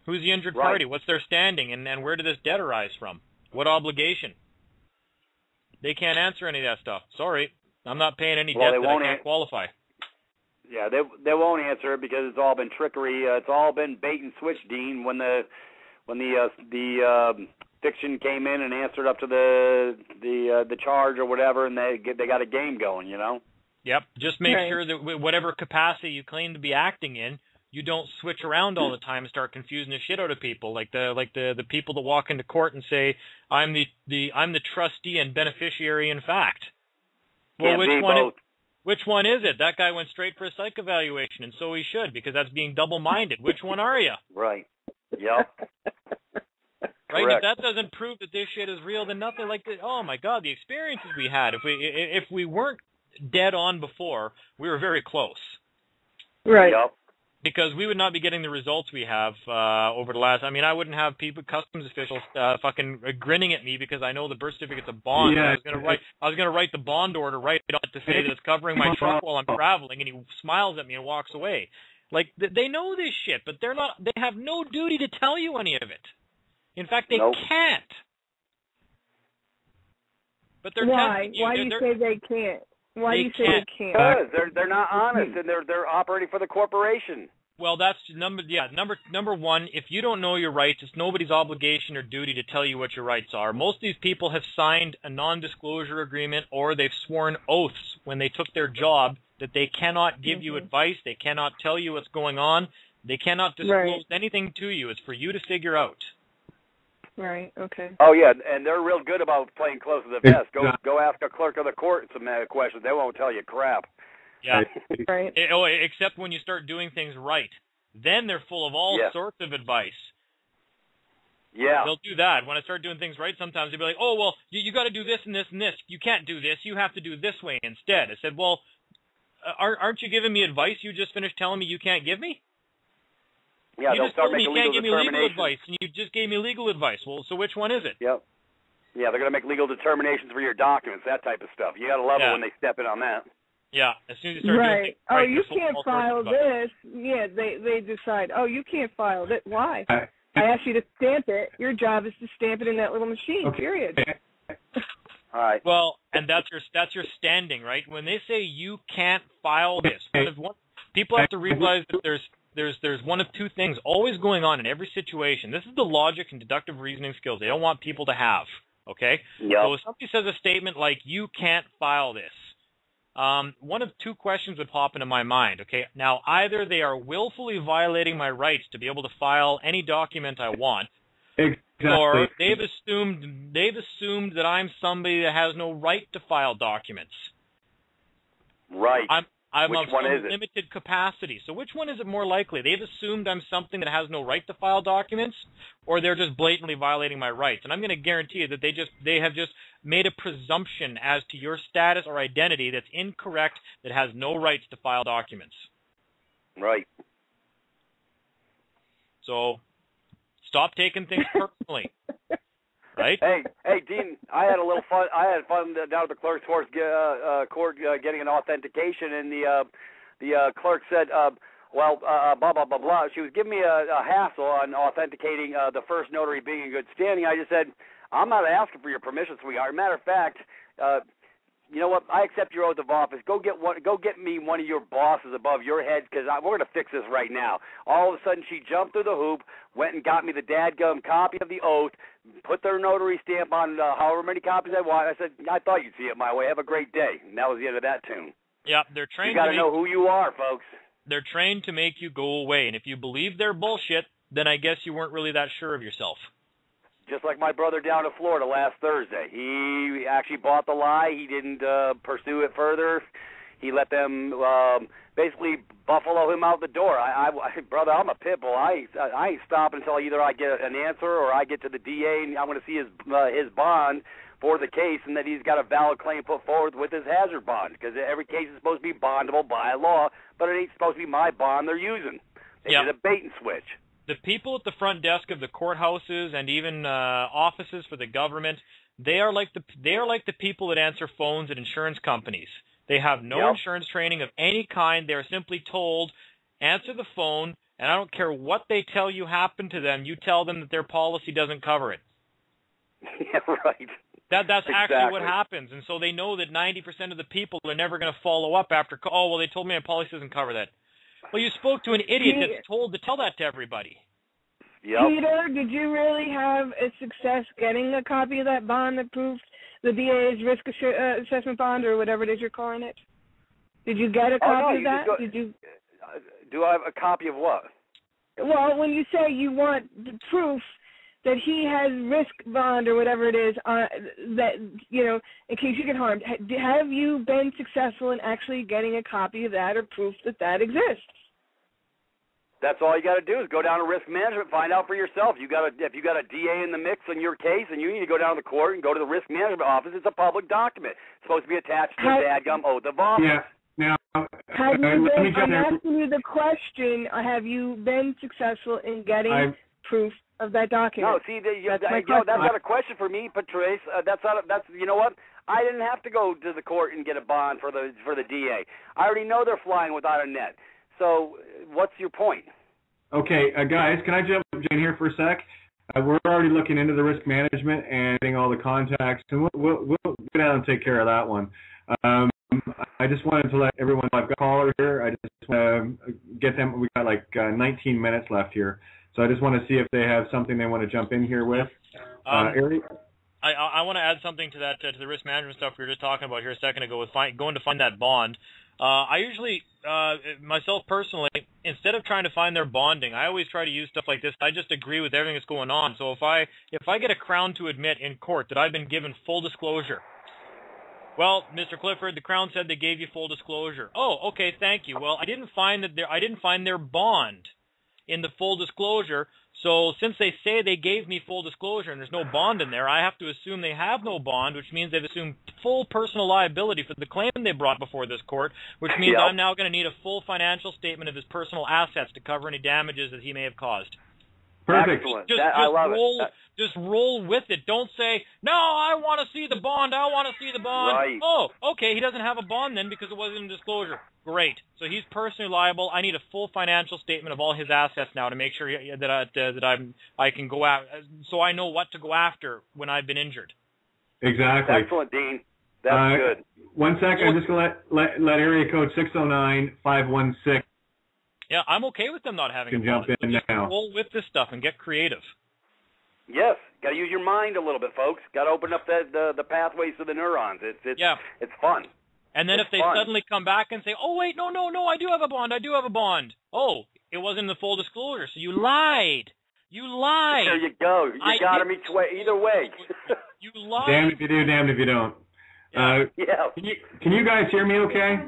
Who's the injured party? What's their standing? And where did this debt arise from? What obligation? They can't answer any of that stuff. Sorry. I'm not paying any debt that I can't qualify. Yeah, they won't answer it because it's all been trickery. It's all been bait and switch, Dean. When the fiction came in and answered up to the charge or whatever, and they got a game going, Yep. Just make sure that whatever capacity you claim to be acting in, you don't switch around all the time and start confusing the shit out of people, like the people that walk into court and say, I'm the trustee and beneficiary in fact. Well, which one is it? That guy went straight for a psych evaluation, and so he should, because that's being double-minded. Which one are you? Right. Yep. Right. Correct. If that doesn't prove that this shit is real, then nothing like this. Oh my God, the experiences we had. If we weren't dead on before, we were very close. Right. Yep. Because we would not be getting the results we have over the last. I mean, I wouldn't have customs officials fucking grinning at me because I know the birth certificate's a bond. Yeah. I was gonna write the bond order right on to say that it's covering my truck while I'm traveling, and he smiles at me and walks away. Like they know this shit, but they're not. They have no duty to tell you any of it. In fact, they can't. But they're Why? Why do you say they can't? Why do you say they can't? Because they're not honest and they're operating for the corporation. Well, that's number one. If you don't know your rights, it's nobody's obligation or duty to tell you what your rights are. Most of these people have signed a non-disclosure agreement, or they've sworn oaths when they took their job that they cannot give you advice, they cannot tell you what's going on, they cannot disclose anything to you. It's for you to figure out. Right. Okay. Oh yeah, and they're real good about playing close to the vest. Go ask a clerk of the court some questions. They won't tell you crap. Yeah. Right. Except when you start doing things right, then they're full of all sorts of advice. Yeah. They'll do that. When I start doing things right, sometimes they'll be like, "Oh well, you got to do this and this and this. You can't do this. You have to do this way instead." I said, "Well, aren't you giving me advice? You just finished telling me you can't give me." Yeah, you they'll just start told me making you can't give me legal determinations. advice, and you just gave me legal advice. Well, so which one is it? Yep. Yeah, they're going to make legal determinations for your documents, that type of stuff. You got to love it when they step in on that. Yeah, as soon as you start doing things right, you can't file this. Yeah, they decide, you can't file it. Why? I asked you to stamp it. Your job is to stamp it in that little machine, period. All right. Well, and that's your standing, right? When they say you can't file this, people have to realize that there's one of two things always going on in every situation. This is the logic and deductive reasoning skills they don't want people to have, okay? Yep. So if somebody says a statement like, you can't file this, one of two questions would pop into my mind. Okay, now either they are willfully violating my rights to be able to file any document I want, Exactly. or they've assumed that I'm somebody that has no right to file documents. Right. I'm Which of one some is it? limited capacity. So which one is it more likely? They've assumed I'm something that has no right to file documents, or they're just blatantly violating my rights. And I'm going to guarantee you that they have just made a presumption as to your status or identity that's incorrect, that has no rights to file documents. Right. So stop taking things personally. Right? Hey, Dean. I had a little fun. I had fun down at the clerk's court getting an authentication, and the clerk said, blah blah blah blah. She was giving me a hassle on authenticating the first notary being in good standing. I just said, I'm not asking for your permission, sweetheart. Matter of fact, you know what? I accept your oath of office. Go get me one of your bosses above your head, because we're going to fix this right now. All of a sudden, she jumped through the hoop, went and got me the dadgum copy of the oath, put their notary stamp on however many copies I want. I said, I thought you'd see it my way. Have a great day. And that was the end of that tune. Yeah, they're trained. You got to know who you are, folks. They're trained to make you go away, and if you believe their bullshit, then I guess you weren't really that sure of yourself. Just like my brother down in Florida last Thursday. He actually bought the lie. He didn't pursue it further. He let them basically buffalo him out the door. Brother, I'm a pit bull. I ain't stopping until either I get an answer or I get to the DA and I want to see his bond for the case, and that he's got a valid claim put forward with his hazard bond, because every case is supposed to be bondable by law, but it ain't supposed to be my bond they're using. They did a bait and switch. The people at the front desk of the courthouses and even offices for the government, they are like the people that answer phones at insurance companies. They have no insurance training of any kind. They are simply told, answer the phone, and I don't care what they tell you happened to them, you tell them that their policy doesn't cover it. Yeah, right. That's exactly actually what happens. And so they know that 90% of the people are never going to follow up after, oh, well, they told me my policy doesn't cover that. Well, you spoke to an idiot that's told to tell that to everybody. Yep. Peter, did you really have a success getting a copy of that bond that proved the DA's risk assessment bond, or whatever it is you're calling it? Did you get a copy of that? Did you? Do I have a copy of what? Well, when you say you want the proof that he has risk bond or whatever it is, that, you know, in case you get harmed, have you been successful in actually getting a copy of that or proof that that exists? That's all you got to do is go down to risk management, find out for yourself. If you got a DA in the mix on your case, and you need to go down to the court and go to the risk management office, it's a public document. It's supposed to be attached to the dadgum oath of office. Yeah. Now, I'm asking you the question: have you been successful in getting proof of that document? No, see, that's not a question for me, Patrice. That's you know what? I didn't have to go to the court and get a bond for the DA. I already know they're flying without a net. So, what's your point? Okay, guys, can I jump in here for a sec? We're already looking into the risk management and getting all the contacts, and we'll go down and take care of that one. I just wanted to let everyone know I've got a caller here. I just want to get them. We've got like 19 minutes left here. So I just want to see if they have something they want to jump in here with. Ari? I want to add something to that, to the risk management stuff we were just talking about here a second ago with going to find that bond. I usually, myself personally, instead of trying to find their bonding, I always try to use stuff like this. I just agree with everything that's going on. So if I get a Crown to admit in court that I've been given full disclosure, well, Mr. Clifford, the Crown said they gave you full disclosure. Oh, okay, thank you. Well, I didn't find their bond in the full disclosure. So since they say they gave me full disclosure and there's no bond in there, I have to assume they have no bond, which means they've assumed full personal liability for the claim they brought before this court, which means I'm now going to need a full financial statement of his personal assets to cover any damages that he may have caused. Perfect. I love it. Just roll with it. Don't say, no, I want to see the bond. I want to see the bond. Right. Oh, okay, he doesn't have a bond then because it wasn't in disclosure. Great. So he's personally liable. I need a full financial statement of all his assets now to make sure that I can go out, so I know what to go after when I've been injured. Exactly. Excellent, Dean. That's good. 1 second. I'm just going to let area code 609-516. Yeah, I'm okay with them not having a bond. Jump in just now. roll with this stuff and get creative. Yes, got to use your mind a little bit, folks. Got to open up the pathways to the neurons. It's fun. And then if they suddenly come back and say, oh, wait, no, I do have a bond. Oh, it wasn't in the full disclosure, so you lied. There you go. You got him either way. You lied. Damned if you do, damned if you don't. Yeah. Can you guys hear me okay?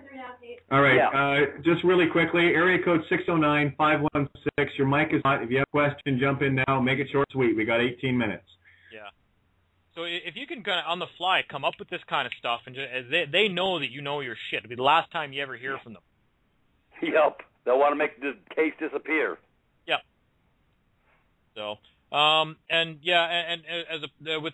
All right. Yeah. Just really quickly, area code 609-516. Your mic is hot. If you have a question, jump in now. Make it short and sweet. We got 18 minutes. Yeah. So if you can kind of on the fly come up with this kind of stuff, and they know that you know your shit. It'll be the last time you ever hear from them. Yep. They'll want to make the case disappear. Yep. So, with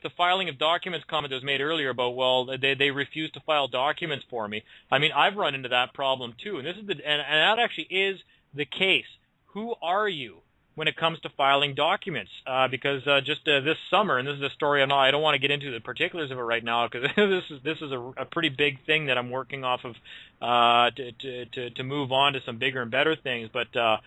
the filing of documents comment that was made earlier about, well, they refuse to file documents for me. I mean, I've run into that problem too, and this is and that actually is the case. Who are you when it comes to filing documents? Because just this summer, and this is a story I don't want to get into the particulars of it right now, because this is a pretty big thing that I'm working off of to move on to some bigger and better things. But out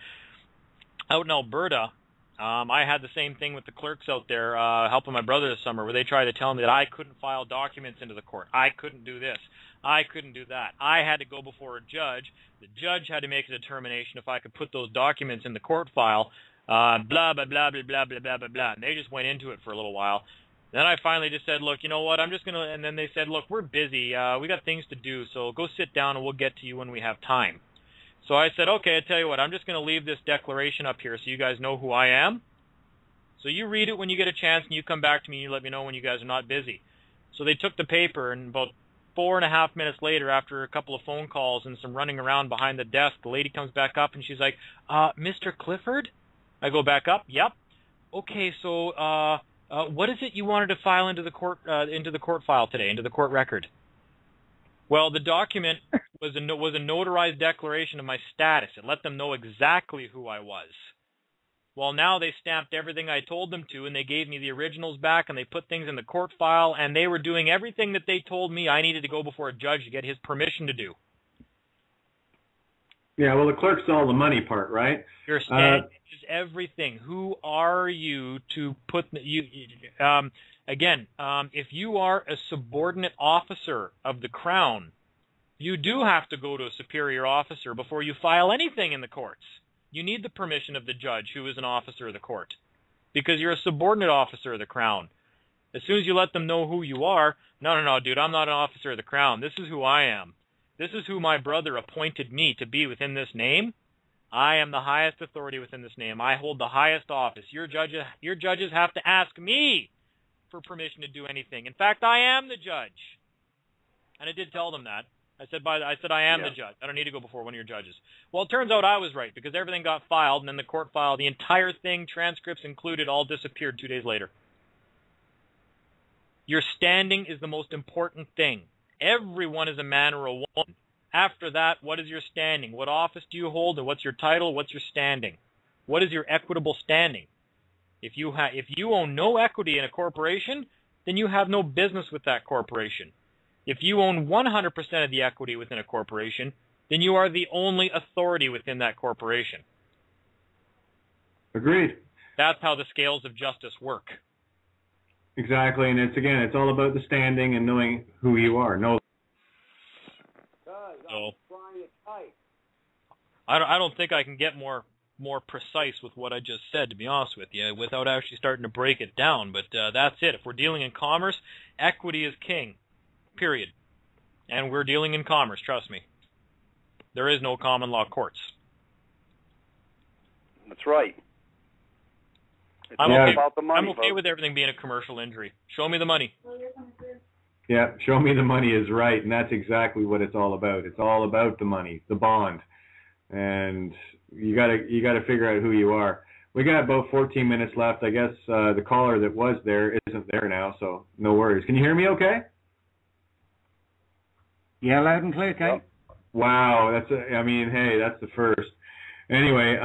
in Alberta, I had the same thing with the clerks out there helping my brother this summer, where they tried to tell me that I couldn't file documents into the court. I couldn't do this. I couldn't do that. I had to go before a judge. The judge had to make a determination if I could put those documents in the court file. Blah, blah, blah, blah, blah, blah, blah, blah, blah. And they just went into it for a little while. Then I finally just said, look, you know what, I'm just going to, and then they said, look, we're busy. We got things to do, so go sit down and we'll get to you when we have time. So I said, okay, I tell you what, I'm just going to leave this declaration up here so you guys know who I am. So you read it when you get a chance, and you come back to me and you let me know when you guys are not busy. So they took the paper, and about 4.5 minutes later, after a couple of phone calls and some running around behind the desk, the lady comes back up and she's like, Mr. Clifford? I go back up, yep. Okay, so what is it you wanted to file into the court file today, into the court record? Well, the document was a notarized declaration of my status. It let them know exactly who I was. Well, now they stamped everything I told them to, and they gave me the originals back, and they put things in the court file, and they were doing everything that they told me I needed to go before a judge to get his permission to do. Yeah, well, the clerk's all the money part, right? Your standing is everything. Who are you to put you? Again, if you are a subordinate officer of the Crown, you do have to go to a superior officer before you file anything in the courts. You need the permission of the judge, who is an officer of the court, because you're a subordinate officer of the Crown. As soon as you let them know who you are, no, dude, I'm not an officer of the Crown. This is who I am. This is who my brother appointed me to be within this name. I am the highest authority within this name. I hold the highest office. Your judges have to ask me for permission to do anything. In fact, I am the judge. And I did tell them that. I said I am the judge. I don't need to go before one of your judges. Well, it turns out I was right, because everything got filed, and then the court file, the entire thing, transcripts included, all disappeared 2 days later. Your standing is the most important thing. Everyone is a man or a woman. After that, what is your standing? What office do you hold, and what's your title? What's your standing? What is your equitable standing? If you own no equity in a corporation, then you have no business with that corporation. If you own 100% of the equity within a corporation, then you are the only authority within that corporation. Agreed. That's how the scales of justice work. Exactly, and it's all about the standing and knowing who you are. So, I don't think I can get more precise with what I just said, to be honest with you, without actually starting to break it down. But that's it. If we're dealing in commerce, equity is king. Period. And we're dealing in commerce, trust me. There is no common law courts. That's right. I'm okay folks. with everything being a commercial injury. Show me the money. Yeah, show me the money is right, and that's exactly what it's all about. It's all about the money, the bond. And you gotta figure out who you are. We got about 14 minutes left. I guess the caller that was there isn't there now, so no worries. Can you hear me okay? Yeah, loud and clear, Kate. Wow, that's the first. Anyway,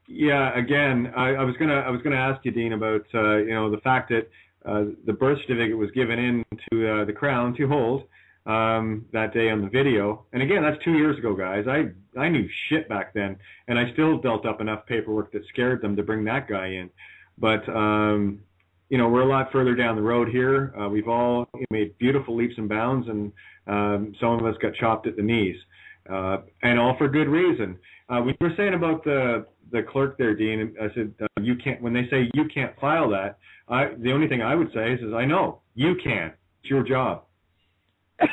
yeah, again, I was gonna ask you, Dean, about the fact that the birth certificate was given in to the Crown to hold that day on the video. And again, that's 2 years ago, guys. I knew shit back then, and I still built up enough paperwork that scared them to bring that guy in. But we're a lot further down the road here. We've all made beautiful leaps and bounds, and some of us got chopped at the knees, and all for good reason. We were saying about the clerk there, Dean. I said you can't. When they say you can't file that, the only thing I would say is I know you can. It's your job.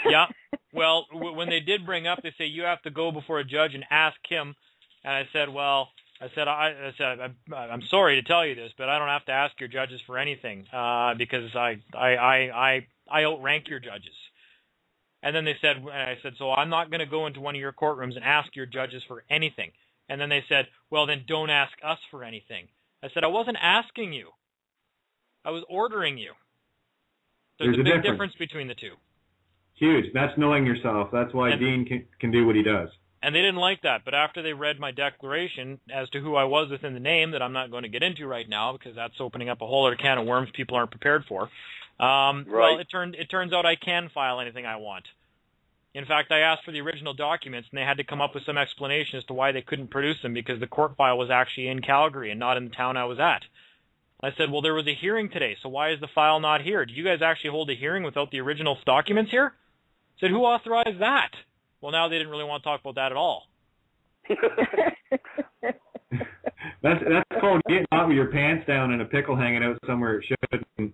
Yeah. Well, when they did bring up, they say you have to go before a judge and ask him, and I said, well. I'm sorry to tell you this, but I don't have to ask your judges for anything because I outrank your judges. And then I said, so I'm not going to go into one of your courtrooms and ask your judges for anything. And then they said, well, then don't ask us for anything. I said, I wasn't asking you. I was ordering you. There's a big difference between the two. Huge. That's knowing yourself. That's why Dean can do what he does. And they didn't like that. But after they read my declaration as to who I was within the name that I'm not going to get into right now because that's opening up a whole other can of worms people aren't prepared for, right. Well, it turns out I can file anything I want. In fact, I asked for the original documents, and they had to come up with some explanation as to why they couldn't produce them because the court file was actually in Calgary and not in the town I was at. I said, well, there was a hearing today, so why is the file not here? Did you guys actually hold a hearing without the original documents here? I said, who authorized that? Well, now they didn't really want to talk about that at all. That's called getting out with your pants down and a pickle hanging out somewhere it shouldn't.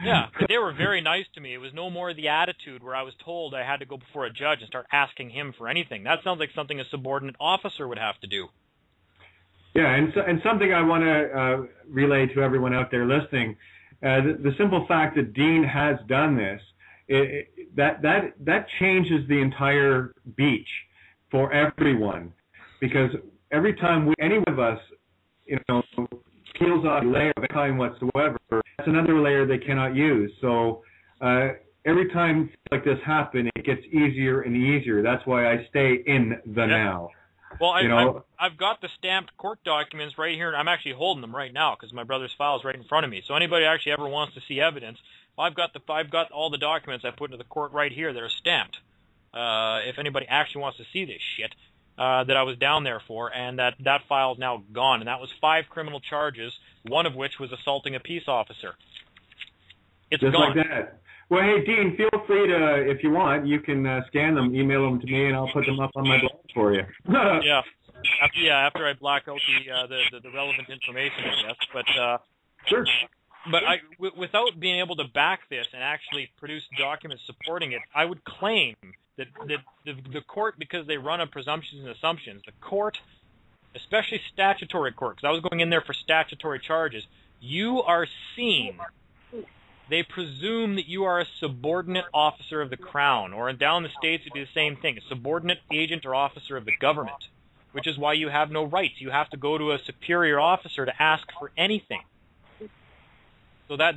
Yeah, but they were very nice to me. It was no more the attitude where I was told I had to go before a judge and start asking him for anything. That sounds like something a subordinate officer would have to do. Yeah, and something I want to relay to everyone out there listening, the simple fact that Dean has done this, that changes the entire beach for everyone, because every time any one of us, peels off a layer of any kind whatsoever, that's another layer they cannot use. So every time things like this happen, it gets easier and easier. That's why I stay in the now. Well, I've got the stamped court documents right here. I'm actually holding them right now because my brother's file is right in front of me. So anybody actually ever wants to see evidence, I've got all the documents I put into the court right here that are stamped. If anybody actually wants to see this shit that I was down there for, and that file is now gone, and that was 5 criminal charges, one of which was assaulting a peace officer. It's just gone. Like that. Well, hey, Dean, feel free to, if you want, you can scan them, email them to me, and I'll put them up on my blog for you. Yeah. After I black out the relevant information, I guess. But sure. But without being able to back this and actually produce documents supporting it, I would claim that the court, because they run on presumptions and assumptions, the court, especially statutory court, because I was going in there for statutory charges, you are seen. They presume that you are a subordinate officer of the Crown, or down in the States it'd be the same thing, a subordinate agent or officer of the government, which is why you have no rights. You have to go to a superior officer to ask for anything. So that's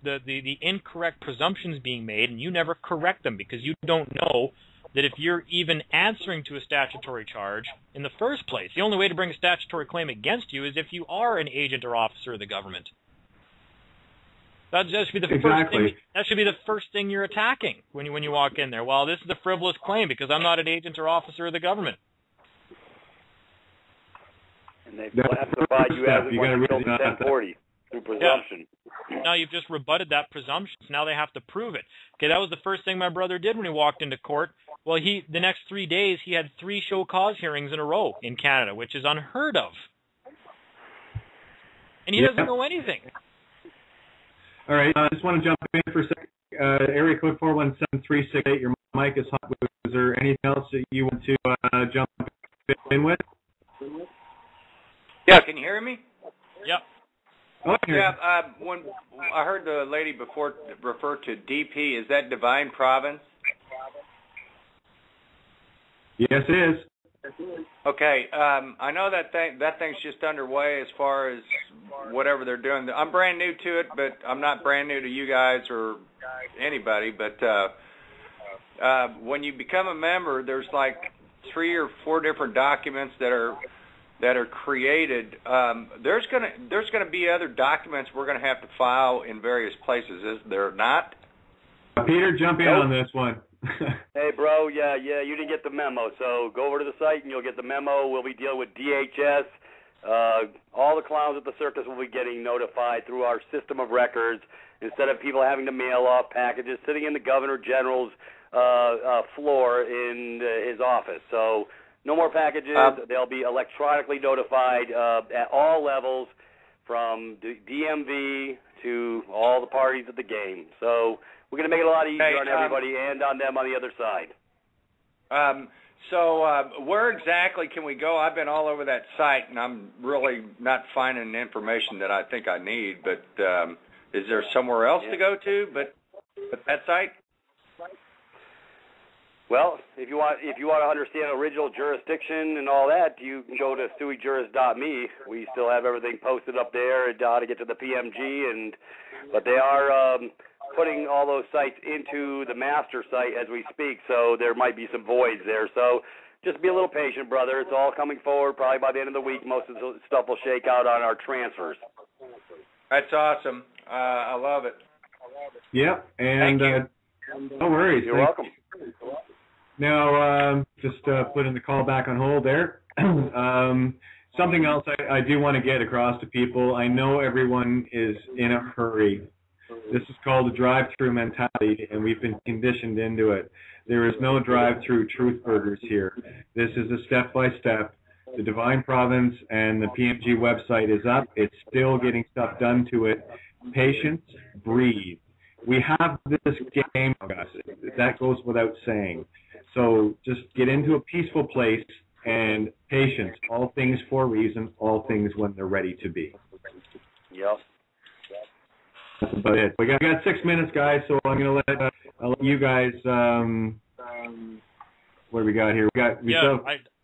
the incorrect presumptions being made, and you never correct them because you don't know that if you're even answering to a statutory charge in the first place, the only way to bring a statutory claim against you is if you are an agent or officer of the government. That should be the first thing. That should be the first thing you're attacking when you walk in there. Well, this is a frivolous claim because I'm not an agent or officer of the government. And they've classified you as one until 1040 through presumption. Yeah. Now you've just rebutted that presumption. So now they have to prove it. Okay, that was the first thing my brother did when he walked into court. Well, the next 3 days he had 3 show cause hearings in a row in Canada, which is unheard of. And he doesn't know anything. All right, I just want to jump in for a second. Area code 417368, your mic is hot. Is there anything else that you want to jump in with? Yeah, can you hear me? Yep. Oh, yeah, when I heard the lady before refer to DP, is that Divine Province? Yes, it is. Okay, I know that thing's just underway as far as whatever they're doing. I'm brand new to it, but I'm not brand new to you guys or anybody. But when you become a member, there's like 3 or 4 different documents that are created. There's gonna be other documents we're gonna have to file in various places. Is there not? Peter, jump in on this one. Hey, bro, yeah, you didn't get the memo, so go over to the site and you'll get the memo. We'll be dealing with DHS, all the clowns at the circus will be getting notified through our system of records instead of people having to mail off packages sitting in the Governor General's floor in his office. So no more packages. They'll be electronically notified at all levels, from DMV to all the parties at the game. So we're going to make it a lot easier on everybody and on them on the other side. So where exactly can we go? I've been all over that site, and I'm really not finding the information that I think I need. But is there somewhere else to go to but that site? Well, if you want to understand original jurisdiction and all that, you can go to StueyJuris.me. We still have everything posted up there and how to get to the PMG, but they are putting all those sites into the master site as we speak, so there might be some voids there. So just be a little patient, brother. It's all coming forward. Probably by the end of the week, most of the stuff will shake out on our transfers. That's awesome. I love it. Yep, and no worries. You're welcome. Now, just putting the call back on hold there. Something else I do want to get across to people. I know everyone is in a hurry. This is called a drive-through mentality, and we've been conditioned into it. There is no drive-through truth burgers here. This is a step-by-step. The Divine Province and the PMG website is up. It's still getting stuff done to it. Patience, breathe. We have this game, guys. That goes without saying. So just get into a peaceful place and patience. All things for a reason, all things when they're ready to be. Yep. That's about it. We got 6 minutes, guys, so I'm going to let you guys, what do we got here?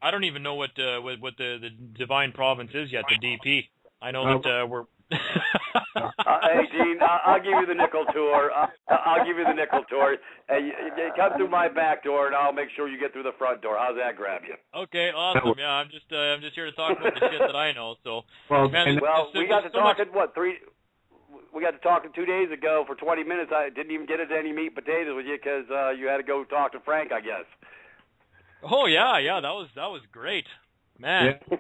I don't even know what the Divine Province is yet, the DP. I know that we're... Hey, Gene, I'll give you the nickel tour. I'll give you the nickel tour. Hey, you come through my back door, and I'll make sure you get through the front door. How's that grab you? Okay, awesome. Yeah, I'm just here to talk about the shit that I know. So, we got to talk at We got to talking 2 days ago for 20 minutes. I didn't even get into any meat and potatoes with you because you had to go talk to Frank, I guess. Oh yeah, that was great, man. Yeah.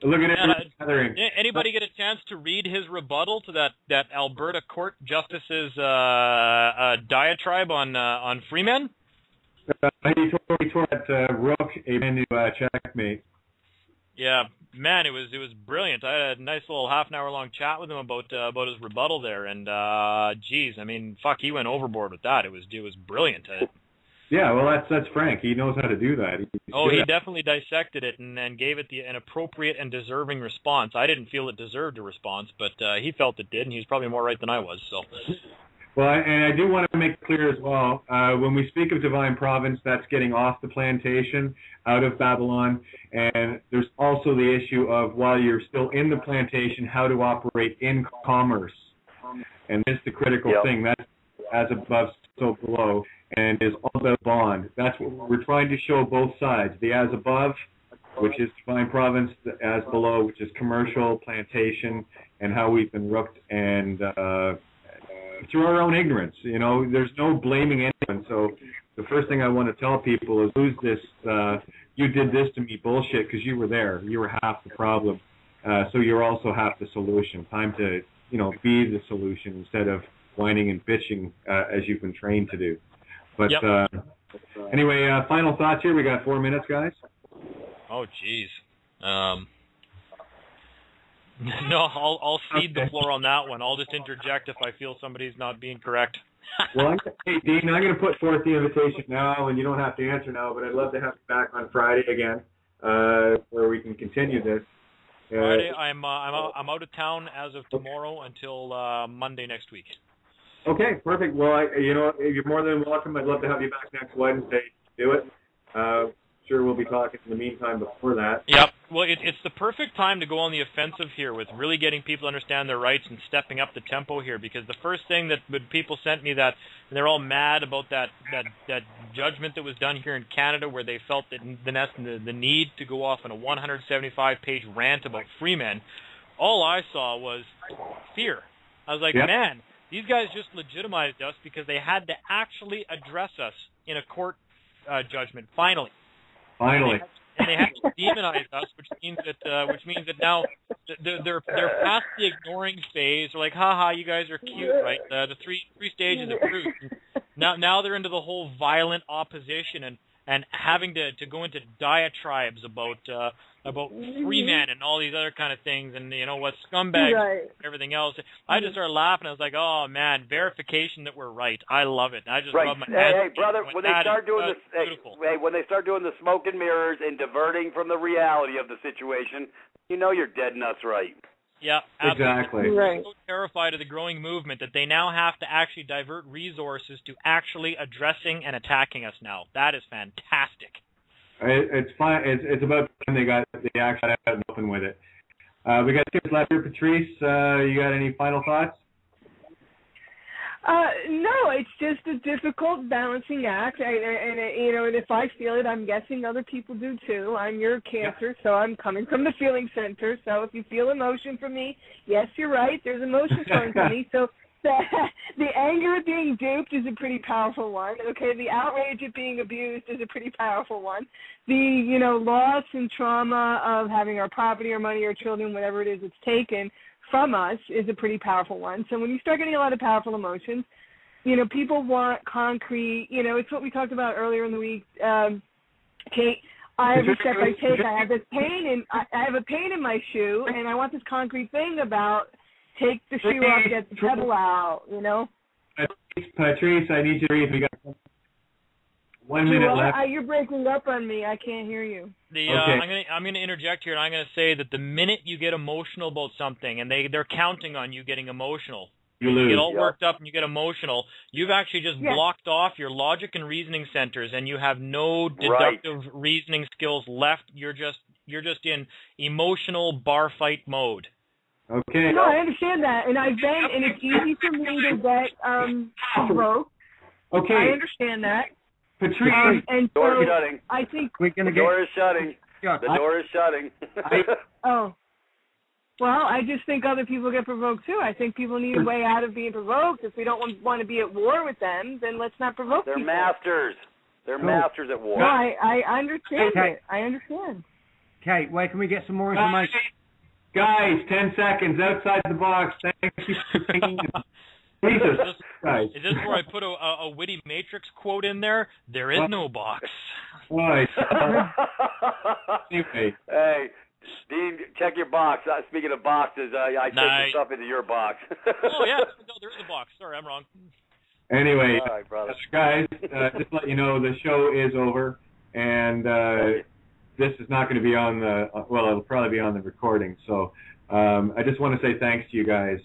Look at it. Anybody get a chance to read his rebuttal to that Alberta Court Justice's diatribe on Freeman? He tore that Rook a brand new checkmate. Yeah, man, it was brilliant. I had a nice little half an hour long chat with him about his rebuttal there, and geez, I mean, fuck, he went overboard with that. It was brilliant. Yeah, well, that's Frank. He knows how to do that. He definitely dissected it and gave it an appropriate and deserving response. I didn't feel it deserved a response, but he felt it did, and he was probably more right than I was. So. Well, and I do want to make clear as well, when we speak of Divine Province, that's getting off the plantation, out of Babylon, and there's also the issue of, while you're still in the plantation, how to operate in commerce. And this is the critical thing. That's as above, so below, and is all about bond. That's what we're trying to show, both sides. The as above, which is Divine Province, the as below, which is commercial, plantation, and how we've been rooked and through our own ignorance. You know, there's no blaming anyone. So the first thing I want to tell people is, lose this you did this to me bullshit, because you were there. You were half the problem. So you're also half the solution. Time to, be the solution instead of whining and bitching as you've been trained to do. But anyway, final thoughts here. We got 4 minutes, guys. Oh, jeez. No, I'll cede the floor on that one. I'll just interject if I feel somebody's not being correct. Well, hey, Dean, I'm going to put forth the invitation now, and you don't have to answer now, but I'd love to have you back on Friday again, where we can continue this. Friday, I'm out of town as of tomorrow until Monday next week. Okay, perfect. Well, you're more than welcome. I'd love to have you back next Wednesday. Do it. Sure, we'll be talking in the meantime before that. Yep. Well, it's the perfect time to go on the offensive here with really getting people to understand their rights and stepping up the tempo here, because the first thing that people sent me that, and they're all mad about that judgment that was done here in Canada, where they felt that the need to go off on a 175-page rant about Freemen. All I saw was fear. I was like, man, these guys just legitimized us because they had to actually address us in a court judgment, finally. Finally. and they haven't demonized us, which means that now they're past the ignoring phase. They're like, haha, you guys are cute, right? The three stages of truth. Now they're into the whole violent opposition and having to go into diatribes about free men and all these other kind of things, and what scumbags and everything else. I just started laughing. I was like, oh man, verification that we're right. I love it. I just rub my hands. Hey, brother, when they start doing this, when they start doing the smoke and mirrors and diverting from the reality of the situation, you're dead nuts right. Yeah, absolutely. Exactly. I'm so terrified of the growing movement that they now have to actually divert resources to actually addressing and attacking us now. That is fantastic. It's fine. It's about time they actually got out and open with it. We got 2 minutes left here. Patrice, you got any final thoughts? No, it's just a difficult balancing act, and if I feel it, I'm guessing other people do too. I'm your cancer, so I'm coming from the feeling center. So if you feel emotion from me, yes, you're right. There's emotion flowing from me. So the anger at being duped is a pretty powerful one. Okay, the outrage at being abused is a pretty powerful one. The loss and trauma of having our property, our money, our children, whatever it is it's taken from us is a pretty powerful one. So when you start getting a lot of powerful emotions, people want concrete. It's what we talked about earlier in the week, Kate. I have a step I take. I have this pain I have a pain in my shoe, and I want this concrete thing about take the shoe off, get the pebble out. Patrice, I need you to read. We got 1 minute left. You're breaking up on me. I can't hear you. Okay. I'm gonna interject here, and I'm gonna say that the minute you get emotional about something, and they're counting on you getting emotional, you lose. You get all worked up and you get emotional. You've actually just blocked off your logic and reasoning centers, and you have no deductive reasoning skills left. You're just in emotional bar fight mode. Okay. No, I understand that, and and it's easy for me to get provoked. Okay. I understand that. Patrice, and so door is shutting. I think the door is shutting. The door is shutting. Oh. Well, I just think other people get provoked too. I think people need a way out of being provoked. If we don't want to be at war with them, then let's not provoke They're people. masters. They're masters at war. No, I understand it. I understand. Kate, where can we get some more information? Guys, 10 seconds outside the box. Thank you for taking Jesus. Guys. Is this where I put a witty Matrix quote in there? There is no box. Right. Anyway. Hey, Dean, check your box. Speaking of boxes, I took some stuff into your box. Oh, yeah. No, there is a box. Sorry, I'm wrong. Anyway, all right, brother. Guys, just to let you know, the show is over, and this is not going to be on it'll probably be on the recording. So I just want to say thanks to you guys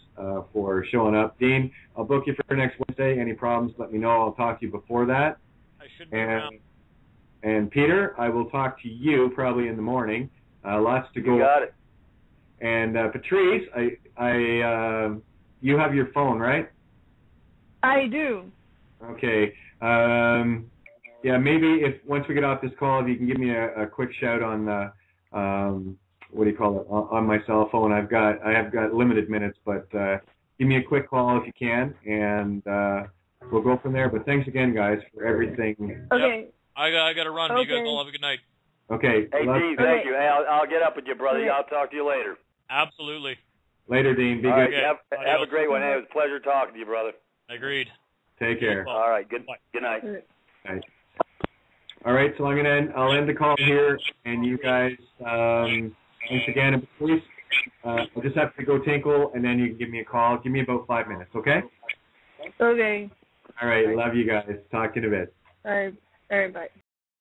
for showing up. Dean, I'll book you for next Wednesday. Any problems, let me know. I'll talk to you before that. I should be around. And Peter, I will talk to you probably in the morning. Lots to go. You got it. And Patrice, you have your phone, right? I do. Okay. Yeah, maybe if once we get off this call, if you can give me a quick shout on the what do you call it, on my cell phone. I have got limited minutes, but give me a quick call if you can, and we'll go from there. But thanks again, guys, for everything. Okay. Yep. I got to run. Okay. You guys all have a good night. Okay. Hey, Dean, thank you. Hey, I'll get up with you, brother. Okay. I'll talk to you later. Absolutely. Later, Dean. Be All good. right, have a great one. Hey, it was a pleasure talking to you, brother. Agreed. Take care. All right. Good night. Right. All right, so I'll end the call here, and you guys, thanks again. And please, I'll just have to go tinkle, and then you can give me a call. Give me about 5 minutes, okay? Okay. All right, love you guys. Talk to you in a bit. All right, bye.